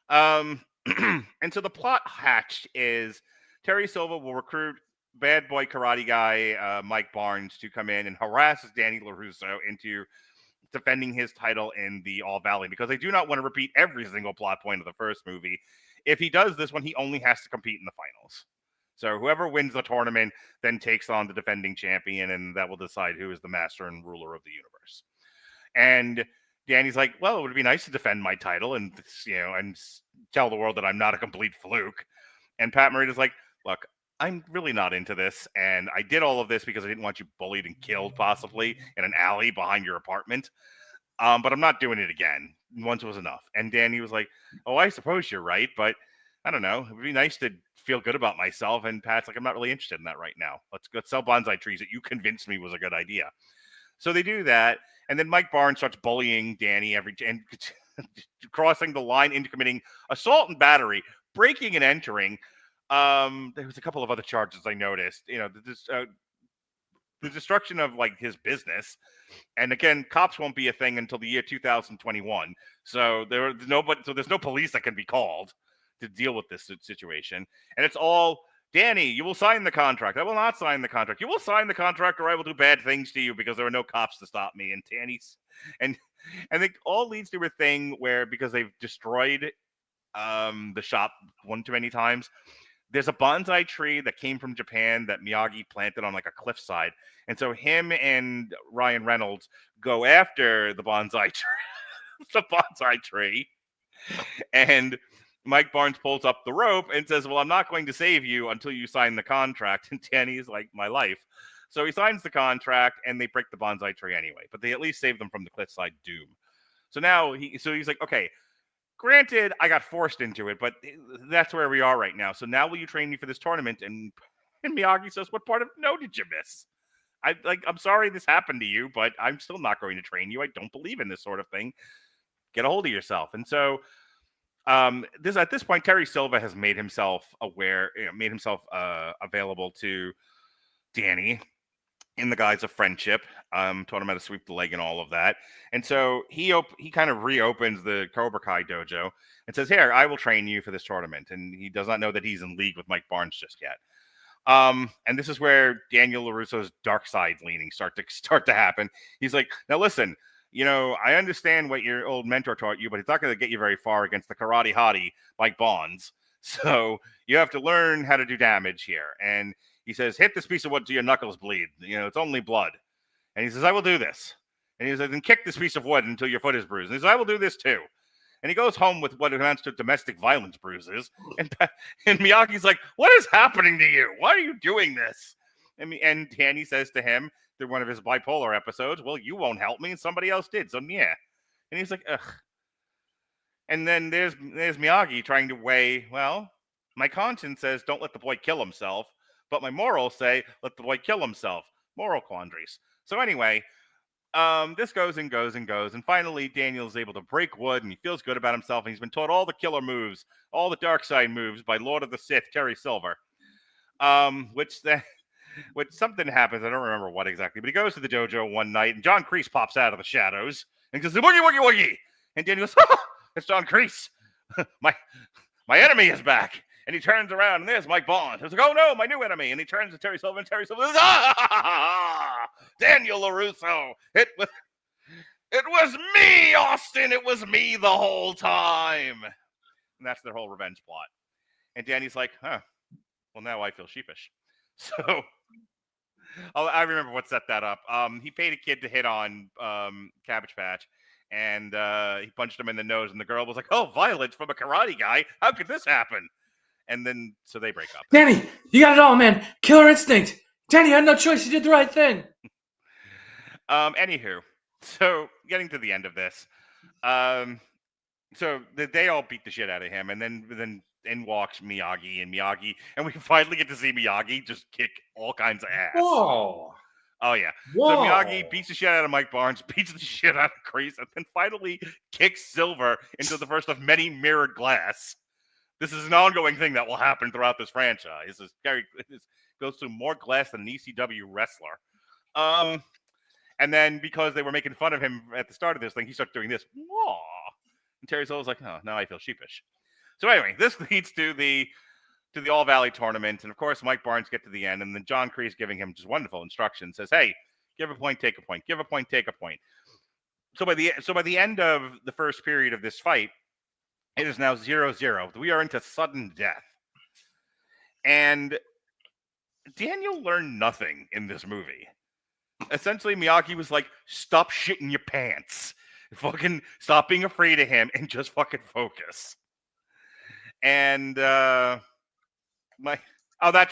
And so the plot hatched is Terry Silva will recruit bad boy karate guy Mike Barnes to come in and harass Danny LaRusso into defending his title in the All Valley because they do not want to repeat every single plot point of the first movie. If he does this one, he only has to compete in the finals. So whoever wins the tournament then takes on the defending champion, and that will decide who is the master and ruler of the universe. And Danny's like, well, it would be nice to defend my title and and tell the world that I'm not a complete fluke. And Pat Morita's like, look, I'm really not into this, and I did all of this because I didn't want you bullied and killed possibly in an alley behind your apartment. But I'm not doing it again. Once was enough. And Danny was like, oh, I suppose you're right, but I don't know. It would be nice to feel good about myself. And Pat's like, I'm not really interested in that right now. Let's sell bonsai trees that you convinced me was a good idea. So they do that. And then Mike Barnes starts bullying Danny and crossing the line into committing assault and battery, breaking and entering. There was a couple of other charges I noticed. The destruction of like his business. And again, cops won't be a thing until the year 2021. So there's no police that can be called to deal with this situation. And it's all, Danny, you will sign the contract. I will not sign the contract. You will sign the contract or I will do bad things to you because there are no cops to stop me. And Danny's, and it all leads to a thing where, because they've destroyed the shop one too many times, there's a bonsai tree that came from Japan that Miyagi planted on like a cliffside. And so him and Ryan Reynolds go after the bonsai tree, and Mike Barnes pulls up the rope and says, well, I'm not going to save you until you sign the contract. And Danny's like, my life. So he signs the contract and they break the bonsai tree anyway, but they at least save them from the cliffside doom. So now he's like, okay, granted, I got forced into it, but that's where we are right now. So now will you train me for this tournament? And Miyagi says, what part of no did you miss? I'm sorry this happened to you, but I'm still not going to train you. I don't believe in this sort of thing. Get a hold of yourself. And so at this point, Terry Silva has made himself available to Danny in the guise of friendship, taught him how to sweep the leg and all of that. And so he kind of reopens the Cobra Kai dojo and says, here, I will train you for this tournament. And he does not know that he's in league with Mike Barnes just yet. And this is where Daniel LaRusso's dark side leanings start to happen. He's like, now listen, I understand what your old mentor taught you, but it's not going to get you very far against the karate hottie Mike Barnes. So you have to learn how to do damage here. And he says, hit this piece of wood till your knuckles bleed. It's only blood. And he says, I will do this. And he says, then kick this piece of wood until your foot is bruised. And he says, I will do this too. And he goes home with what amounts to domestic violence bruises. And Miyagi's like, what is happening to you? Why are you doing this? And Danny says to him through one of his bipolar episodes, well, you won't help me and somebody else did. So yeah. And he's like, ugh. And then there's Miyagi trying to weigh, well, my conscience says don't let the boy kill himself, but my morals say let the boy kill himself. Moral quandaries. So anyway, this goes and goes and goes, and finally Daniel's able to break wood, and he feels good about himself, and he's been taught all the killer moves, all the dark side moves by Lord of the Sith, Terry Silver. Which something happens, I don't remember what exactly, but he goes to the dojo one night, and John Kreese pops out of the shadows, and goes, woogie, woogie, woogie! And Daniel goes, oh, it's John Kreese! my enemy is back! And he turns around, and there's Mike Bond. He's like, oh no, my new enemy! And he turns to Terry Silver, and Terry Silver says, Daniel LaRusso! It was me, Austin! It was me the whole time! And that's their whole revenge plot. And Danny's like, huh, well, now I feel sheepish. So, I remember what set that up. He paid a kid to hit on Cabbage Patch, and he punched him in the nose, and the girl was like, oh, violence from a karate guy? How could this happen? And then, so they break up. Danny, you got it all, man. Killer instinct. Danny had no choice. He did the right thing. Anywho, so getting to the end of this, so they all beat the shit out of him, and then in walks Miyagi, and we finally get to see Miyagi just kick all kinds of ass. Whoa. Oh, yeah. Whoa. So Miyagi beats the shit out of Mike Barnes, beats the shit out of Kreese, and then finally kicks Silver into the first of many mirrored glass. This is an ongoing thing that will happen throughout this franchise. This goes through more glass than an ECW wrestler. And then because they were making fun of him at the start of this thing, he starts doing this. Whoa. And Terry Silver's like, oh, now I feel sheepish. So anyway, this leads to the All Valley tournament. And of course, Mike Barnes gets to the end. And then John Kreese giving him just wonderful instructions. Says, hey, give a point, take a point. Give a point, take a point. So by the end of the first period of this fight, it is now 0-0. We are into sudden death. And Daniel learned nothing in this movie. Essentially, Miyagi was like, stop shitting your pants. Fucking stop being afraid of him and just fucking focus. And, that's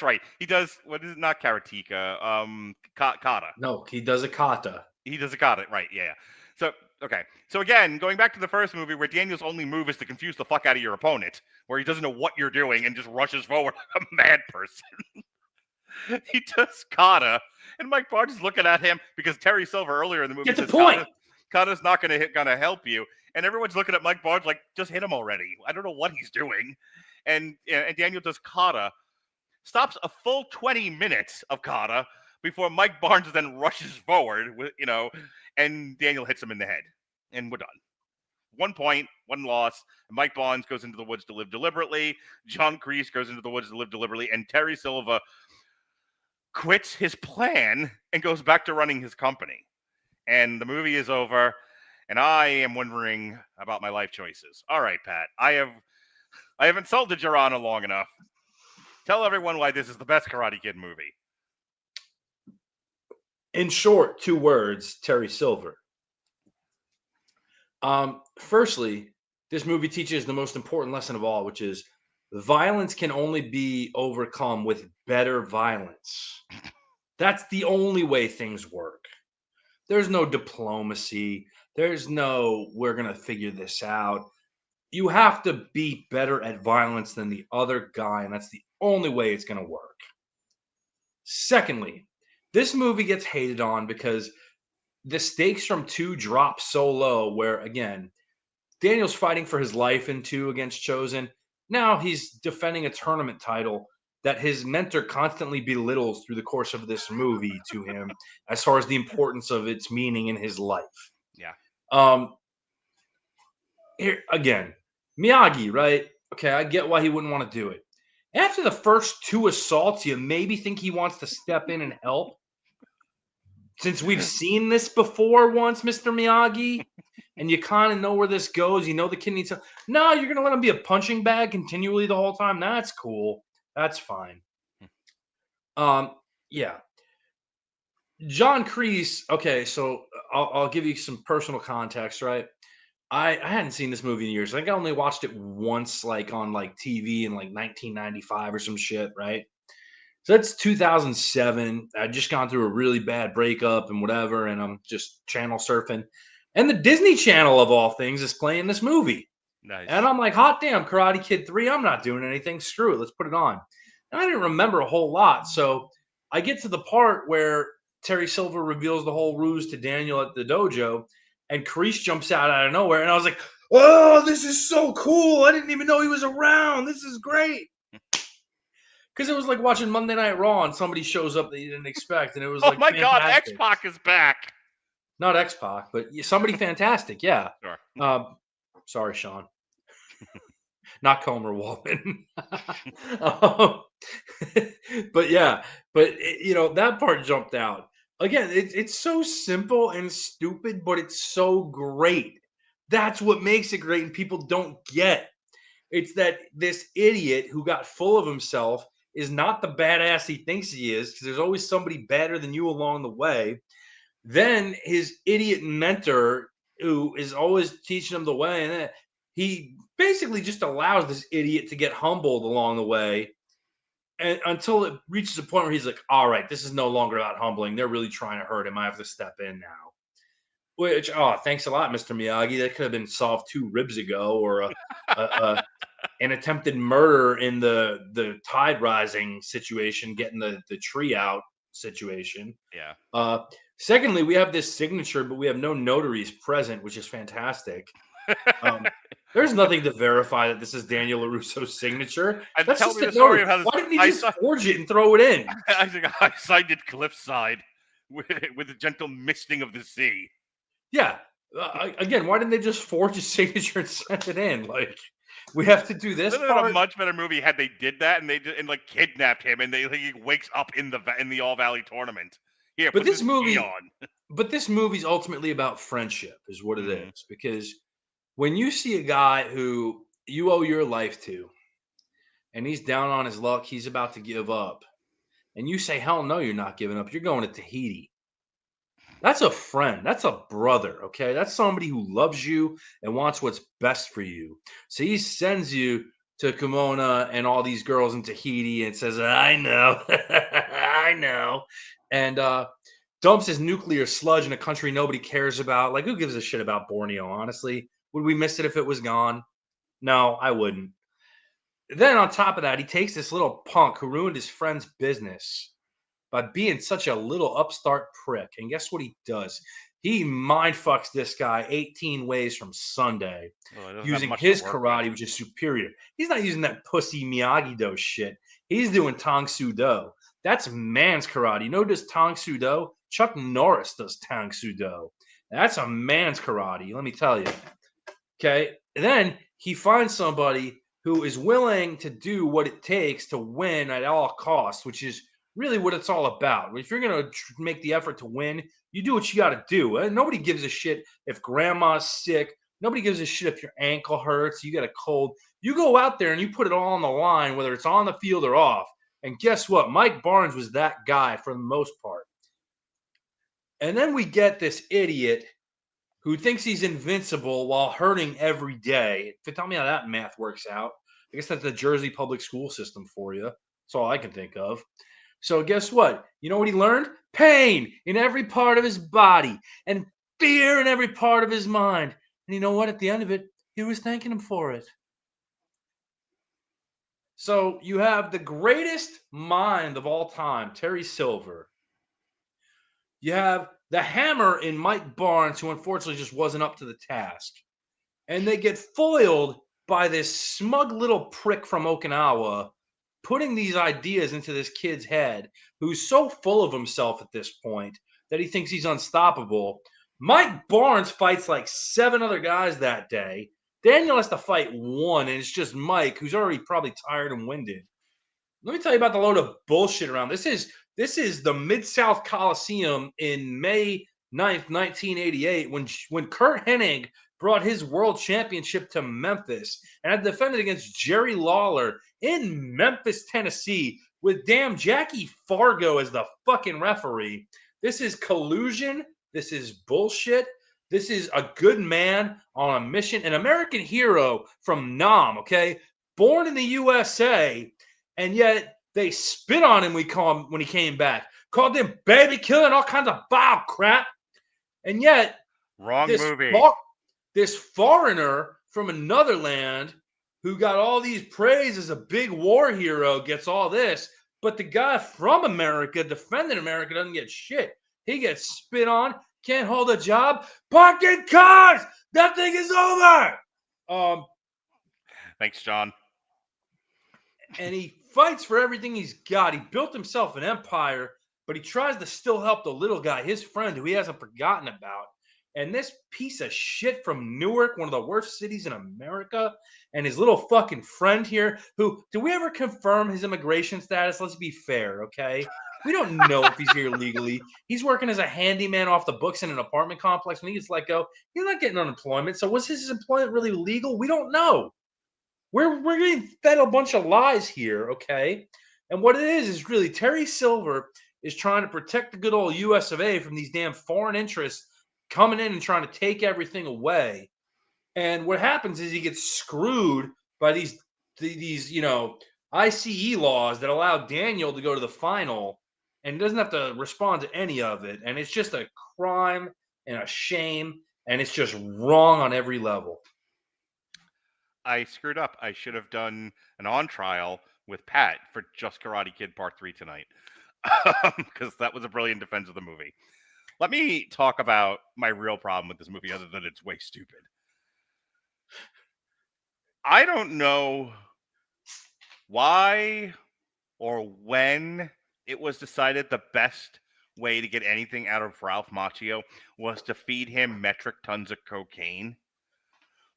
right. He does, what is it? Not karateka, kata. No, he does a kata. He does a kata, right, yeah. So, okay. So again, going back to the first movie where Daniel's only move is to confuse the fuck out of your opponent, where he doesn't know what you're doing and just rushes forward like a mad person. He does kata, and Mike Barnes is looking at him because Terry Silver earlier in the movie Get the says point. Kata's not gonna help you, and everyone's looking at Mike Barnes like, just hit him already. I don't know what he's doing. And Daniel does kata, stops a full 20 minutes of kata before Mike Barnes then rushes forward with, and Daniel hits him in the head. And we're done. 1 point, 1 loss. Mike Barnes goes into the woods to live deliberately. John Kreese goes into the woods to live deliberately. And Terry Silva quits his plan and goes back to running his company. And the movie is over. And I am wondering about my life choices. All right, Pat. I have insulted Your Honor long enough. Tell everyone why this is the best Karate Kid movie. In short, 2 words, Terry Silver. Firstly, this movie teaches the most important lesson of all, which is violence can only be overcome with better violence. That's the only way things work. There's no diplomacy. There's no, we're going to figure this out. You have to be better at violence than the other guy, and that's the only way it's going to work. Secondly, this movie gets hated on because the stakes from 2 drop so low where, again, Daniel's fighting for his life in 2 against Chosen. Now he's defending a tournament title that his mentor constantly belittles through the course of this movie to him as far as the importance of its meaning in his life. Yeah. Here, again, Miyagi, right? Okay, I get why he wouldn't want to do it. After the first 2 assaults, you maybe think he wants to step in and help. Since we've seen this before once, Mr. Miyagi, and you kind of know where this goes, you know the kid needs to. No, you're going to let him be a punching bag continually the whole time? That's cool. That's fine. Yeah. John Kreese. Okay, so I'll give you some personal context, right? I hadn't seen this movie in years. I think I only watched it once, like on like TV in like 1995 or some shit, right? So that's 2007. I'd just gone through a really bad breakup and whatever, and I'm just channel surfing. And the Disney Channel, of all things, is playing this movie. Nice. And I'm like, hot damn, Karate Kid 3, I'm not doing anything. Screw it, let's put it on. And I didn't remember a whole lot. So I get to the part where Terry Silver reveals the whole ruse to Daniel at the dojo, and Kreese jumps out of nowhere. And I was like, oh, this is so cool. I didn't even know he was around. This is great. Because it was like watching Monday Night Raw and somebody shows up that you didn't expect. And it was oh like, my fantastic. God, X-Pac is back. Not X-Pac, but somebody fantastic. Yeah. Sure. Sorry, Sean. Not Comer Waldman. But yeah, that part jumped out. Again, it's so simple and stupid, but it's so great. That's what makes it great, and people don't get. It's that this idiot who got full of himself is not the badass he thinks he is, because there's always somebody better than you along the way. Then his idiot mentor, who is always teaching him the way, and he basically just allows this idiot to get humbled along the way, and until it reaches a point where he's like, all right, this is no longer about humbling. They're really trying to hurt him. I have to step in now. Which, thanks a lot, Mr. Miyagi. That could have been solved 2 ribs ago, or an attempted murder in the tide rising situation, getting the tree out situation. Yeah. Secondly, we have this signature, but we have no notaries present, which is fantastic. There's nothing to verify that this is Daniel LaRusso's signature. And That's tell just me a the story notary. of how Why didn't he just forge it and throw it in? I think I signed it cliffside with a gentle misting of the sea. Yeah. Again, why didn't they just forge his signature and send it in? Like, we have to do this. This would have been a much better movie had they did that and they like kidnapped him and he wakes up in the All Valley tournament. Here, but this movie on. But this movie's ultimately about friendship, is what it is. Because when you see a guy who you owe your life to, and he's down on his luck, he's about to give up, and you say, hell no, you're not giving up, you're going to Tahiti. That's a friend. That's a brother, okay? That's somebody who loves you and wants what's best for you. So he sends you to Kimona and all these girls in Tahiti and says, I know, I know. And dumps his nuclear sludge in a country nobody cares about. Like, who gives a shit about Borneo, honestly? Would we miss it if it was gone? No, I wouldn't. Then on top of that, he takes this little punk who ruined his friend's business by being such a little upstart prick. And guess what he does? He mind fucks this guy 18 ways from Sunday, using his karate, which is superior. He's not using that pussy Miyagi-Do shit. He's doing Tang Soo Do. That's man's karate. You know who does Tang Soo Do? Chuck Norris does Tang Soo Do. That's a man's karate, let me tell you. Okay? And then he finds somebody who is willing to do what it takes to win at all costs, which is really what it's all about. If you're going to make the effort to win, you do what you got to do. Nobody gives a shit if grandma's sick. Nobody gives a shit if your ankle hurts, you got a cold. You go out there and you put it all on the line, whether it's on the field or off. And guess what? Mike Barnes was that guy for the most part. And then we get this idiot who thinks he's invincible while hurting every day. Tell me how that math works out. I guess that's the Jersey public school system for you. That's all I can think of. So guess what? You know what he learned? Pain in every part of his body and fear in every part of his mind. And you know what? At the end of it, he was thanking him for it. So you have the greatest mind of all time, Terry Silver. You have the hammer in Mike Barnes, who unfortunately just wasn't up to the task. And they get foiled by this smug little prick from Okinawa putting these ideas into this kid's head, who's so full of himself at this point that he thinks he's unstoppable. Mike Barnes fights like 7 other guys that day. Daniel has to fight 1, and it's just Mike, who's already probably tired and winded. Let me tell you about the load of bullshit around. This is the Mid-South Coliseum in May 9th, 1988, when Kurt Hennig brought his world championship to Memphis and had defended against Jerry Lawler in Memphis, Tennessee, with damn Jackie Fargo as the fucking referee. This is collusion. This is bullshit. This is a good man on a mission, an American hero from Nam, okay? Born in the USA, and yet they spit on him when he came back. Called him baby killer and all kinds of foul crap. And yet, this foreigner from another land who got all these praise as a big war hero gets all this, but the guy from America, defending America, doesn't get shit. He gets spit on, can't hold a job, parking cars. That thing is over. Thanks, John. And he fights for everything he's got. He built himself an empire, but he tries to still help the little guy, his friend, who he hasn't forgotten about. And this piece of shit from Newark, one of the worst cities in America, and his little fucking friend here, who, do we ever confirm his immigration status? Let's be fair, okay? We don't know if he's here legally. He's working as a handyman off the books in an apartment complex. When he gets let go, he's not getting unemployment. So was his employment really legal? We don't know. We're getting fed a bunch of lies here, okay? And what it is really Terry Silver is trying to protect the good old US of A from these damn foreign interests coming in and trying to take everything away. And what happens is he gets screwed by these ICE laws that allow Daniel to go to the final, and he doesn't have to respond to any of it. And it's just a crime and a shame, and it's just wrong on every level. I screwed up. I should have done an on trial with Pat for Just Karate Kid Part 3 tonight, because that was a brilliant defense of the movie. Let me talk about my real problem with this movie, other than it's way stupid. I don't know why or when it was decided the best way to get anything out of Ralph Macchio was to feed him metric tons of cocaine.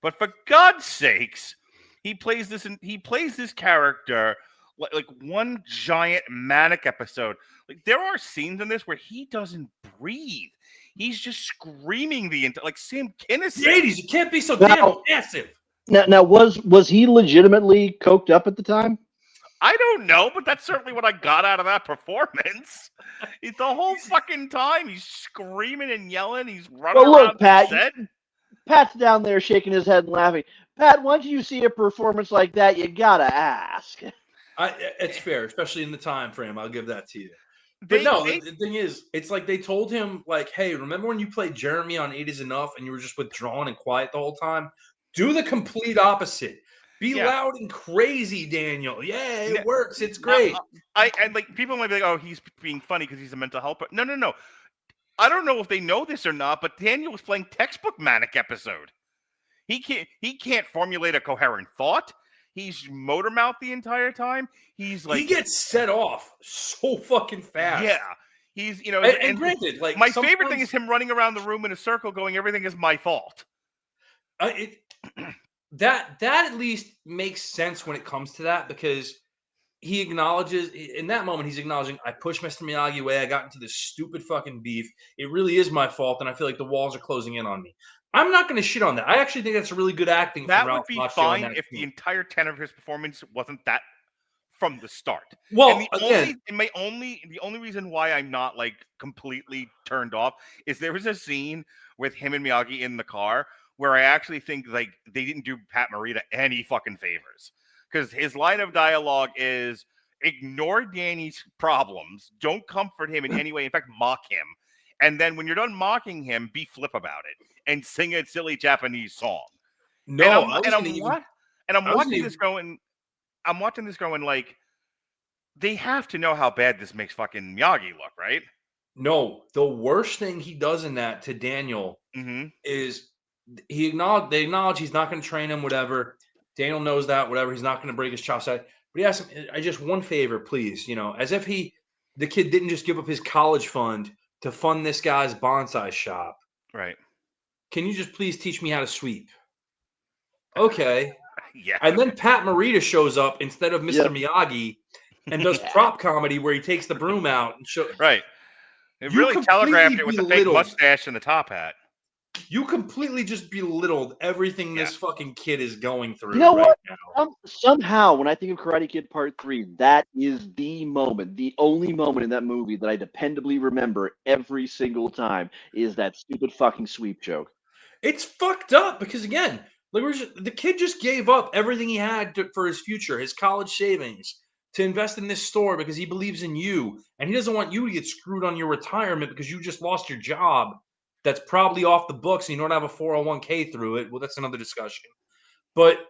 But for God's sakes, he plays this character like one giant manic episode. Like, there are scenes in this where he doesn't breathe. He's just screaming like Sam Kinison. The 80s, you can't be so damn passive. Now, was he legitimately coked up at the time? I don't know, but that's certainly what I got out of that performance. The whole fucking time he's screaming and yelling. He's running around Pat, the set. Pat's down there shaking his head and laughing. Pat, once you see a performance like that, you gotta ask. It's fair, especially in the time frame. I'll give that to you. But the thing is, it's like they told him, like, hey, remember when you played Jeremy on 8 is Enough and you were just withdrawn and quiet the whole time? Do the complete opposite. Be loud and crazy, Daniel. Yeah, it works. It's great. And like people might be like, oh, he's being funny because he's a mental health. But no. I don't know if they know this or not, but Daniel was playing textbook manic episode. He can't formulate a coherent thought. He's motor mouth the entire time. He's like, he gets set off so fucking fast. Yeah. He's, and granted, like, my favorite thing is him running around the room in a circle going, everything is my fault. That at least makes sense when it comes to that, because he acknowledges in that moment, he's acknowledging, I pushed Mr. Miyagi away. I got into this stupid fucking beef. It really is my fault. And I feel like the walls are closing in on me. I'm not going to shit on that. I actually think that's really good acting. That would be fine if the entire tenor of his performance wasn't that from the start. Well, and the only reason why I'm not like completely turned off is there was a scene with him and Miyagi in the car where I actually think like they didn't do Pat Morita any fucking favors, because his line of dialogue is ignore Danny's problems, don't comfort him in any way, in fact mock him, and then when you're done mocking him, be flip about it and sing a silly Japanese song. I'm watching this going like, they have to know how bad this makes fucking Miyagi look, right? No, the worst thing he does in that to Daniel is they acknowledge he's not going to train him, whatever. Daniel knows that, whatever. He's not going to break his chops out. But he asks him, I just one favor, please, as if the kid didn't just give up his college fund to fund this guy's bonsai shop. Right. Can you just please teach me how to sweep? Okay. Yeah. And then Pat Morita shows up instead of Mr. Miyagi and does prop comedy where he takes the broom out and shows. Right. It really telegraphed it with the fake mustache and the top hat. You completely just belittled everything this fucking kid is going through now. Somehow, when I think of Karate Kid Part 3, that is the moment, the only moment in that movie that I dependably remember every single time is that stupid fucking sweep joke. It's fucked up because, again, the kid just gave up everything he had for his future, his college savings, to invest in this store because he believes in you. And he doesn't want you to get screwed on your retirement because you just lost your job that's probably off the books and you don't have a 401k through it. Well, that's another discussion. But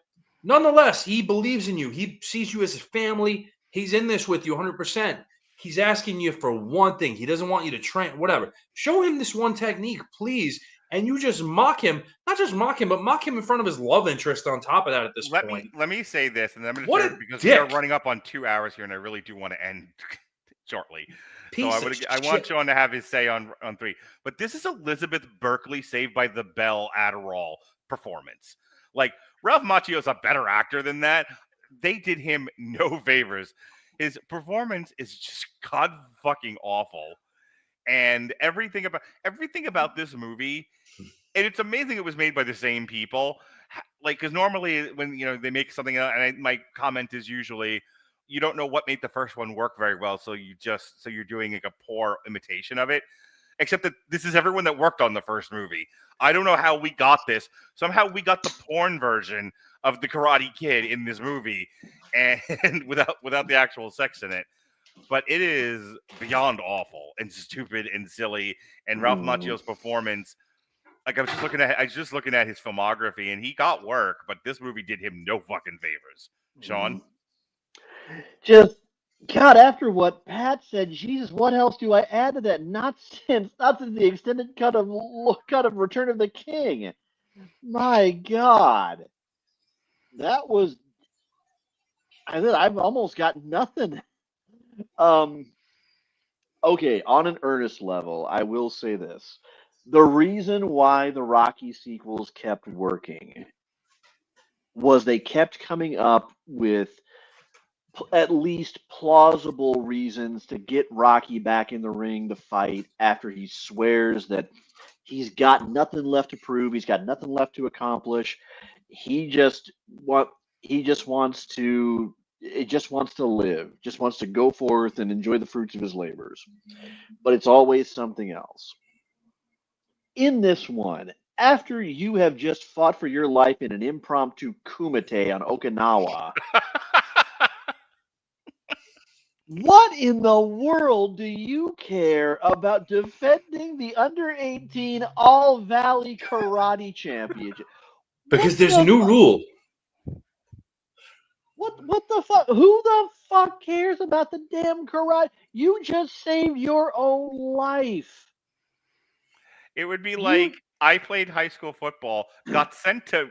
nonetheless, he believes in you. He sees you as a family. He's in this with you 100%. He's asking you for one thing. He doesn't want you to train, whatever. Show him this one technique, please. And you just mock him. Not just mock him, but mock him in front of his love interest on top of that at this point. Let me say this, and then I'm What going to a because dick. we are running up on 2 hours here, and I really do want to end shortly. Piece So of I want shit. Sean to have his say on 3. But this is Elizabeth Berkley Saved by the Bell Adderall performance. Like, Ralph Macchio's a better actor than that. They did him no favors. His performance is just god fucking awful. And everything about this movie, and it's amazing it was made by the same people. Like, because normally when they make something, and my comment is usually, you don't know what made the first one work very well, so you're doing like a poor imitation of it. Except that this is everyone that worked on the first movie. I don't know how we got this. Somehow we got the porn version of the Karate Kid in this movie, and without the actual sex in it. But it is beyond awful and stupid and silly. And Ralph Macchio's performance, like I was just looking at his filmography, and he got work, but this movie did him no fucking favors. Sean? Just, God, after what Pat said, Jesus, what else do I add to that? Not since the extended cut of Return of the King. My God, that was. I've almost got nothing. Okay, on an earnest level, I will say this: the reason why the Rocky sequels kept working was they kept coming up with at least plausible reasons to get Rocky back in the ring to fight after he swears that he's got nothing left to prove, he's got nothing left to accomplish. He just wants to live, just wants to go forth and enjoy the fruits of his labors. But it's always something else. In this one, after you have just fought for your life in an impromptu kumite on Okinawa, what in the world do you care about defending the under-18 All-Valley Karate Championship? Because there's a new rule. What the fuck? Who the fuck cares about the damn karate? You just saved your own life. It would be like I played high school football, got sent to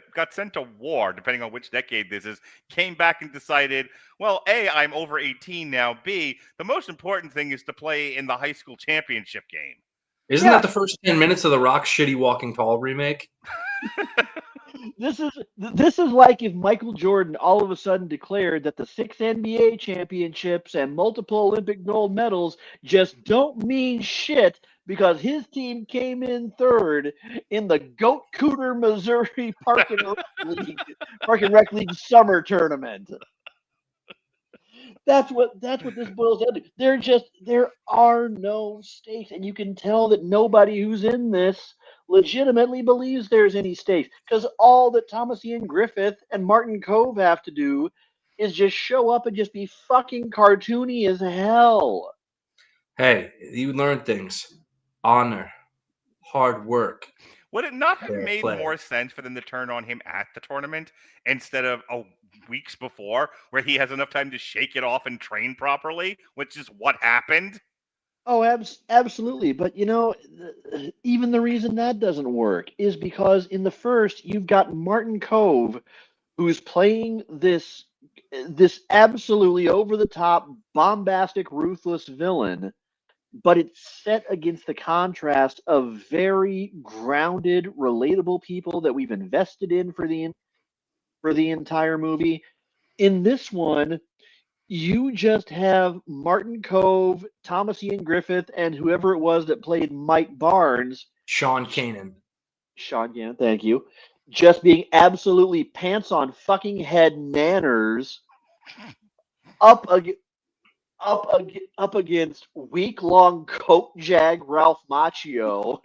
war, depending on which decade this is, came back and decided, well, A, I'm over 18 now. B, the most important thing is to play in the high school championship game. Isn't that the first 10 minutes of the Rock shitty Walking Tall remake? This is like if Michael Jordan all of a sudden declared that the 6 NBA championships and multiple Olympic gold medals just don't mean shit because his team came in third in the Goat Cooter, Missouri Park and Rec League summer tournament. That's what this boils down to. There are no stakes, and you can tell that nobody who's in this legitimately believes there's any stakes, because all that Thomas Ian Griffith and Martin Kove have to do is just show up and just be fucking cartoony as hell. Hey, you learn things. Honor. Hard work. Would it not have made more sense for them to turn on him at the tournament instead of weeks before, where he has enough time to shake it off and train properly, which is what happened? Oh, absolutely. But, even the reason that doesn't work is because in the first, you've got Martin Kove, who's playing this absolutely over-the-top, bombastic, ruthless villain, but it's set against the contrast of very grounded, relatable people that we've invested in for the entire movie. In this one, you just have Martin Kove, Thomas Ian Griffith, and whoever it was that played Mike Barnes. Sean Kanan. Sean Gannon, thank you. Just being absolutely pants on fucking head manners up ag- up against week-long coat jag Ralph Macchio,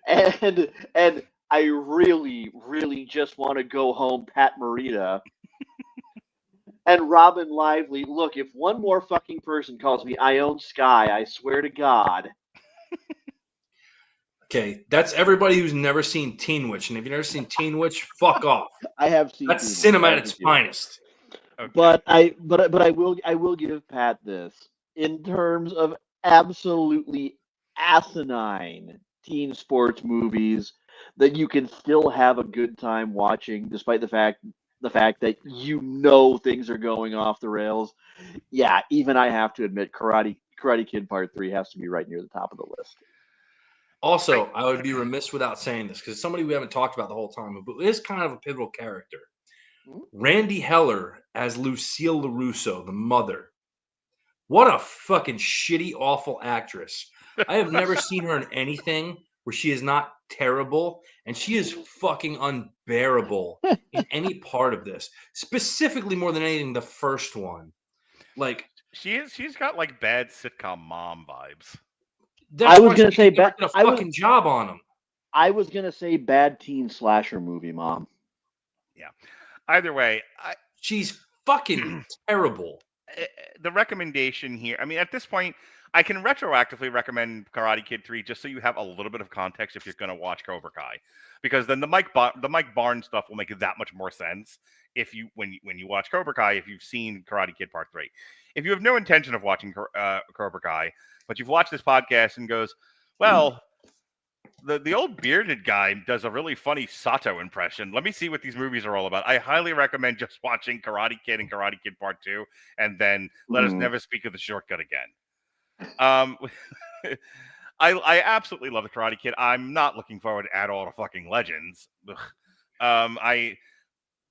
and I really just want to go home, Pat Morita. And Robin Lively, look, if one more fucking person calls me Ione Sky, I swear to God. Okay, that's everybody who's never seen Teen Witch. And if you've never seen Teen Witch, fuck off. I have seen That's Teen cinema Witch, at its finest. Okay. But I will give Pat this. In terms of absolutely asinine teen sports movies that you can still have a good time watching despite the fact that you know things are going off the rails. Yeah, even I have to admit Karate Kid Part 3 has to be right near the top of the list. Also, I would be remiss without saying this because somebody we haven't talked about the whole time, but is kind of a pivotal character. Randy Heller as Lucille LaRusso, the mother. What a fucking shitty, awful actress. I have never seen her in anything where she is not terrible, and she is fucking unbearable in any part of this. Specifically, more than anything, the first one. Like she's got like bad sitcom mom vibes. I was gonna say bad. A fucking job on them. I was gonna say bad teen slasher movie mom. Yeah. Either way, she's fucking terrible. The recommendation here, I mean, at this point, I can retroactively recommend Karate Kid 3 just so you have a little bit of context if you're going to watch Cobra Kai, because then the Mike Barnes stuff will make that much more sense if you when you watch Cobra Kai if you've seen Karate Kid Part 3. If you have no intention of watching Cobra Kai, but you've watched this podcast and goes, well, the old bearded guy does a really funny Sato impression. Let me see what these movies are all about. I highly recommend just watching Karate Kid and Karate Kid Part 2, and then let us never speak of the shortcut again. I absolutely love the Karate Kid. I'm not looking forward at all to fucking Legends.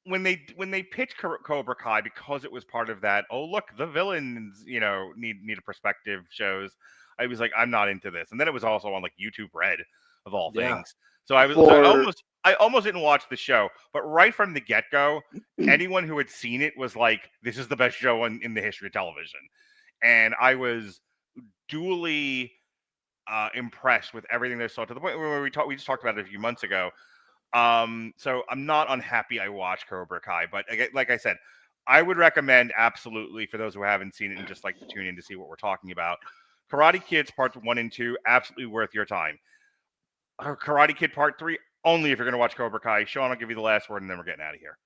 When they pitched Cobra Kai because it was part of that, oh look, the villains, need a perspective shows. I was like, I'm not into this. And then it was also on like YouTube Red of all things. So I almost didn't watch the show, but right from the get-go, anyone who had seen it was like, this is the best show in the history of television. And I was duly impressed with everything they saw, to the point where we just talked about it a few months ago. So I'm not unhappy I watched Cobra Kai, but like I said, I would recommend absolutely for those who haven't seen it and just like to tune in to see what we're talking about. Karate Kids Parts 1 and 2, absolutely worth your time. Karate Kid Part 3, only if you're going to watch Cobra Kai. Sean, I'll give you the last word, and then we're getting out of here.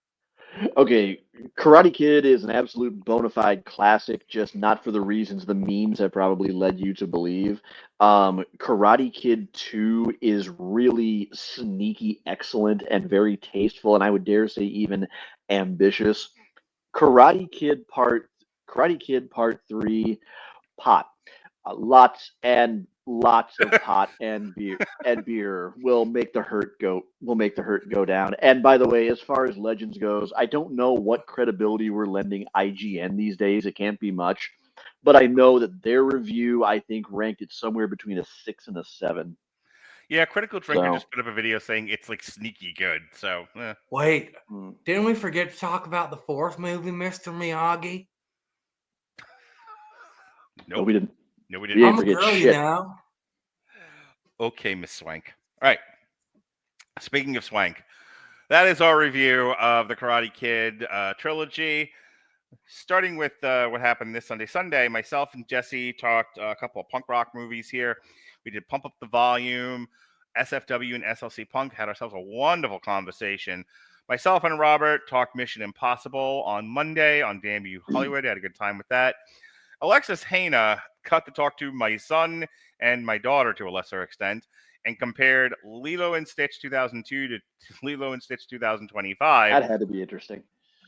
Okay, Karate Kid is an absolute bona fide classic, just not for the reasons the memes have probably led you to believe. Karate Kid 2 is really sneaky excellent and very tasteful, and I would dare say even ambitious. Karate Kid Part 3, pot. Lots and lots of pot and beer will make the hurt go down. And by the way, as far as Legends goes, I don't know what credibility we're lending IGN these days. It can't be much, but I know that their review, I think, ranked it somewhere between a 6 and a 7. Yeah, Critical Drinker just put up a video saying it's like sneaky good. So wait, didn't we forget to talk about the fourth movie, Mr. Miyagi? Nope. No, we didn't. No, we didn't. I'm a girl, you know. Okay, Miss Swank. All right. Speaking of Swank, that is our review of the Karate Kid trilogy. Starting with what happened this Sunday, myself and Jesse talked a couple of punk rock movies here. We did Pump Up the Volume, SFW, and SLC Punk. Had ourselves a wonderful conversation. Myself and Robert talked Mission Impossible on Monday on Damn You Hollywood. Had a good time with that. Alexis Haina got to talk to my son and my daughter to a lesser extent and compared Lilo and Stitch 2002 to Lilo and Stitch 2025. That had to be interesting.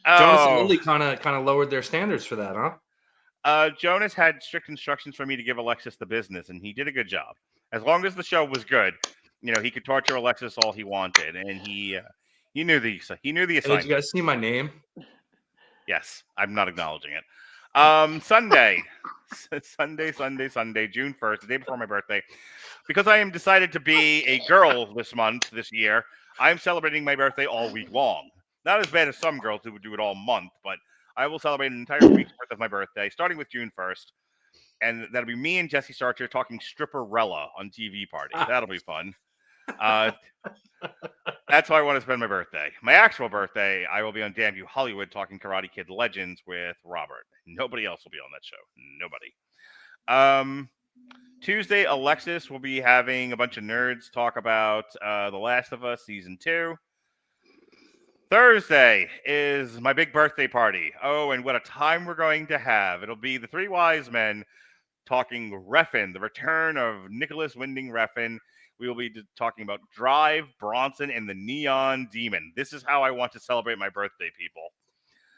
Jonas and Lily kind of lowered their standards for that, huh? Jonas had strict instructions for me to give Alexis the business, and he did a good job. As long as the show was good, he could torture Alexis all he wanted, and he knew the assignment. Did you guys see my name? Yes, I'm not acknowledging it. Sunday, June 1st, the day before my birthday. Because I am decided to be a girl this year, I'm celebrating my birthday all week long. Not as bad as some girls who would do it all month, but I will celebrate an entire week's worth of my birthday, starting with June 1st. And that'll be me and Jesse Starcher talking Stripperella on TV Party. That'll be fun. That's how I want to spend my birthday. My actual birthday, I will be on Damn You Hollywood talking Karate Kid Legends with Robert. Nobody else will be on that show. Nobody. Tuesday, Alexis will be having a bunch of nerds talk about The Last of Us Season 2. Thursday is my big birthday party. Oh, and what a time we're going to have. It'll be the Three Wise Men talking Refn, the return of Nicholas Winding Refn. We will be talking about Drive, Bronson, and the Neon Demon. This is how I want to celebrate my birthday, people.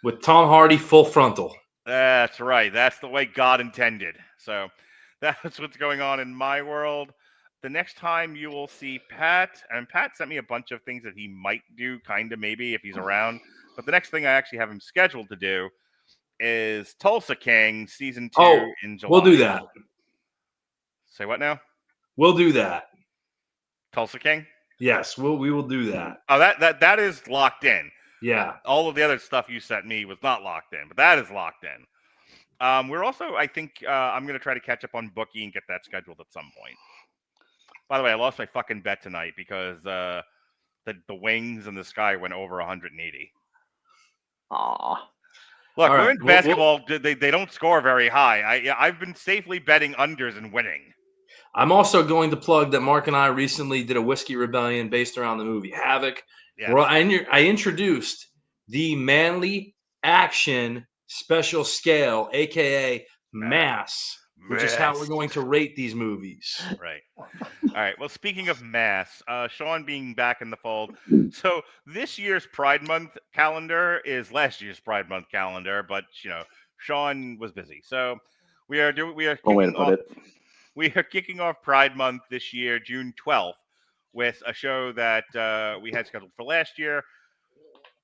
With Tom Hardy full frontal. That's right. That's the way God intended. So that's what's going on in my world. The next time you will see Pat, and Pat sent me a bunch of things that he might do, kind of maybe, if he's around. But the next thing I actually have him scheduled to do is Tulsa King Season 2 in July. We'll do that. Say what now? We'll do that. Tulsa King? Yes, we will do that. Oh, that is locked in. Yeah. All of the other stuff you sent me was not locked in, but that is locked in. We're also, I think, I'm going to try to catch up on Bookie and get that scheduled at some point. By the way, I lost my fucking bet tonight because the Wings and the Sky went over 180. Aww. Look, women's basketball, they don't score very high. I've been safely betting unders and winning. I'm also going to plug that Mark and I recently did a Whiskey Rebellion based around the movie Havoc. Yes. Where I introduced the Manly Action Special Scale, a.k.a. Mass, which is how we're going to rate these movies. Right. All right. Well, speaking of Mass, Sean being back in the fold. So this year's Pride Month calendar is last year's Pride Month calendar, but, Sean was busy. So we are kicking off Pride Month this year, June 12th, with a show that we had scheduled for last year.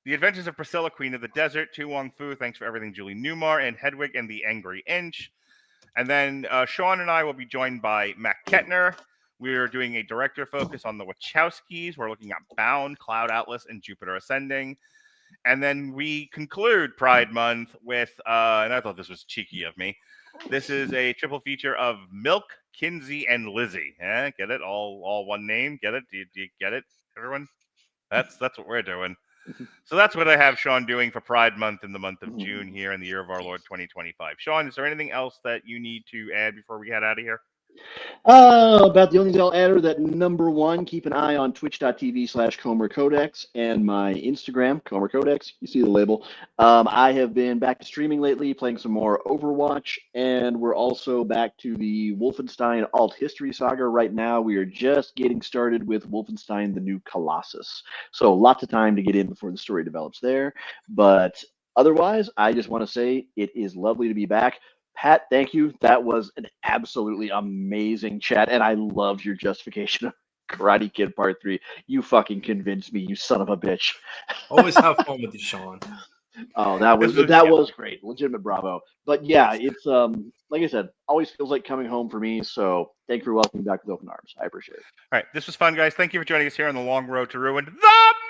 The Adventures of Priscilla, Queen of the Desert, Tu Wong Fu, Thanks for Everything, Julie Newmar, and Hedwig and the Angry Inch. And then Sean and I will be joined by Matt Kettner. We are doing a director focus on the Wachowskis. We're looking at Bound, Cloud Atlas, and Jupiter Ascending. And then we conclude Pride Month with, and I thought this was cheeky of me, this is a triple feature of Milk, Kinsey, and Lizzie. Get it? All one name? Get it? Do you get it, everyone? That's what we're doing. So that's what I have Sean doing for Pride Month in the month of June here in the year of our Lord 2025. Sean, is there anything else that you need to add before we get out of here? About the only thing I'll add are that number one, keep an eye on twitch.tv/Comer Codex and my Instagram, Comer Codex. You see the label. I have been back to streaming lately, playing some more Overwatch, and we're also back to the Wolfenstein Alt History Saga right now. We are just getting started with Wolfenstein: The New Colossus. So lots of time to get in before the story develops there. But otherwise, I just want to say it is lovely to be back. Pat, thank you. That was an absolutely amazing chat, and I loved your justification of Karate Kid Part 3. You fucking convinced me, you son of a bitch. Always have fun with you, Sean. Oh, that was great. Legitimate bravo. But yeah, it's like I said, always feels like coming home for me. So thank you for welcoming me back with open arms. I appreciate it. All right, this was fun, guys. Thank you for joining us here on the long road to ruin, the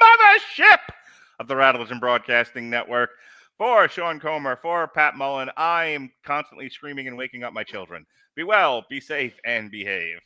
mothership of the Radulich and Broadcasting Network. For Sean Comer, for Pat Mullen, I am constantly screaming and waking up my children. Be well, be safe, and behave.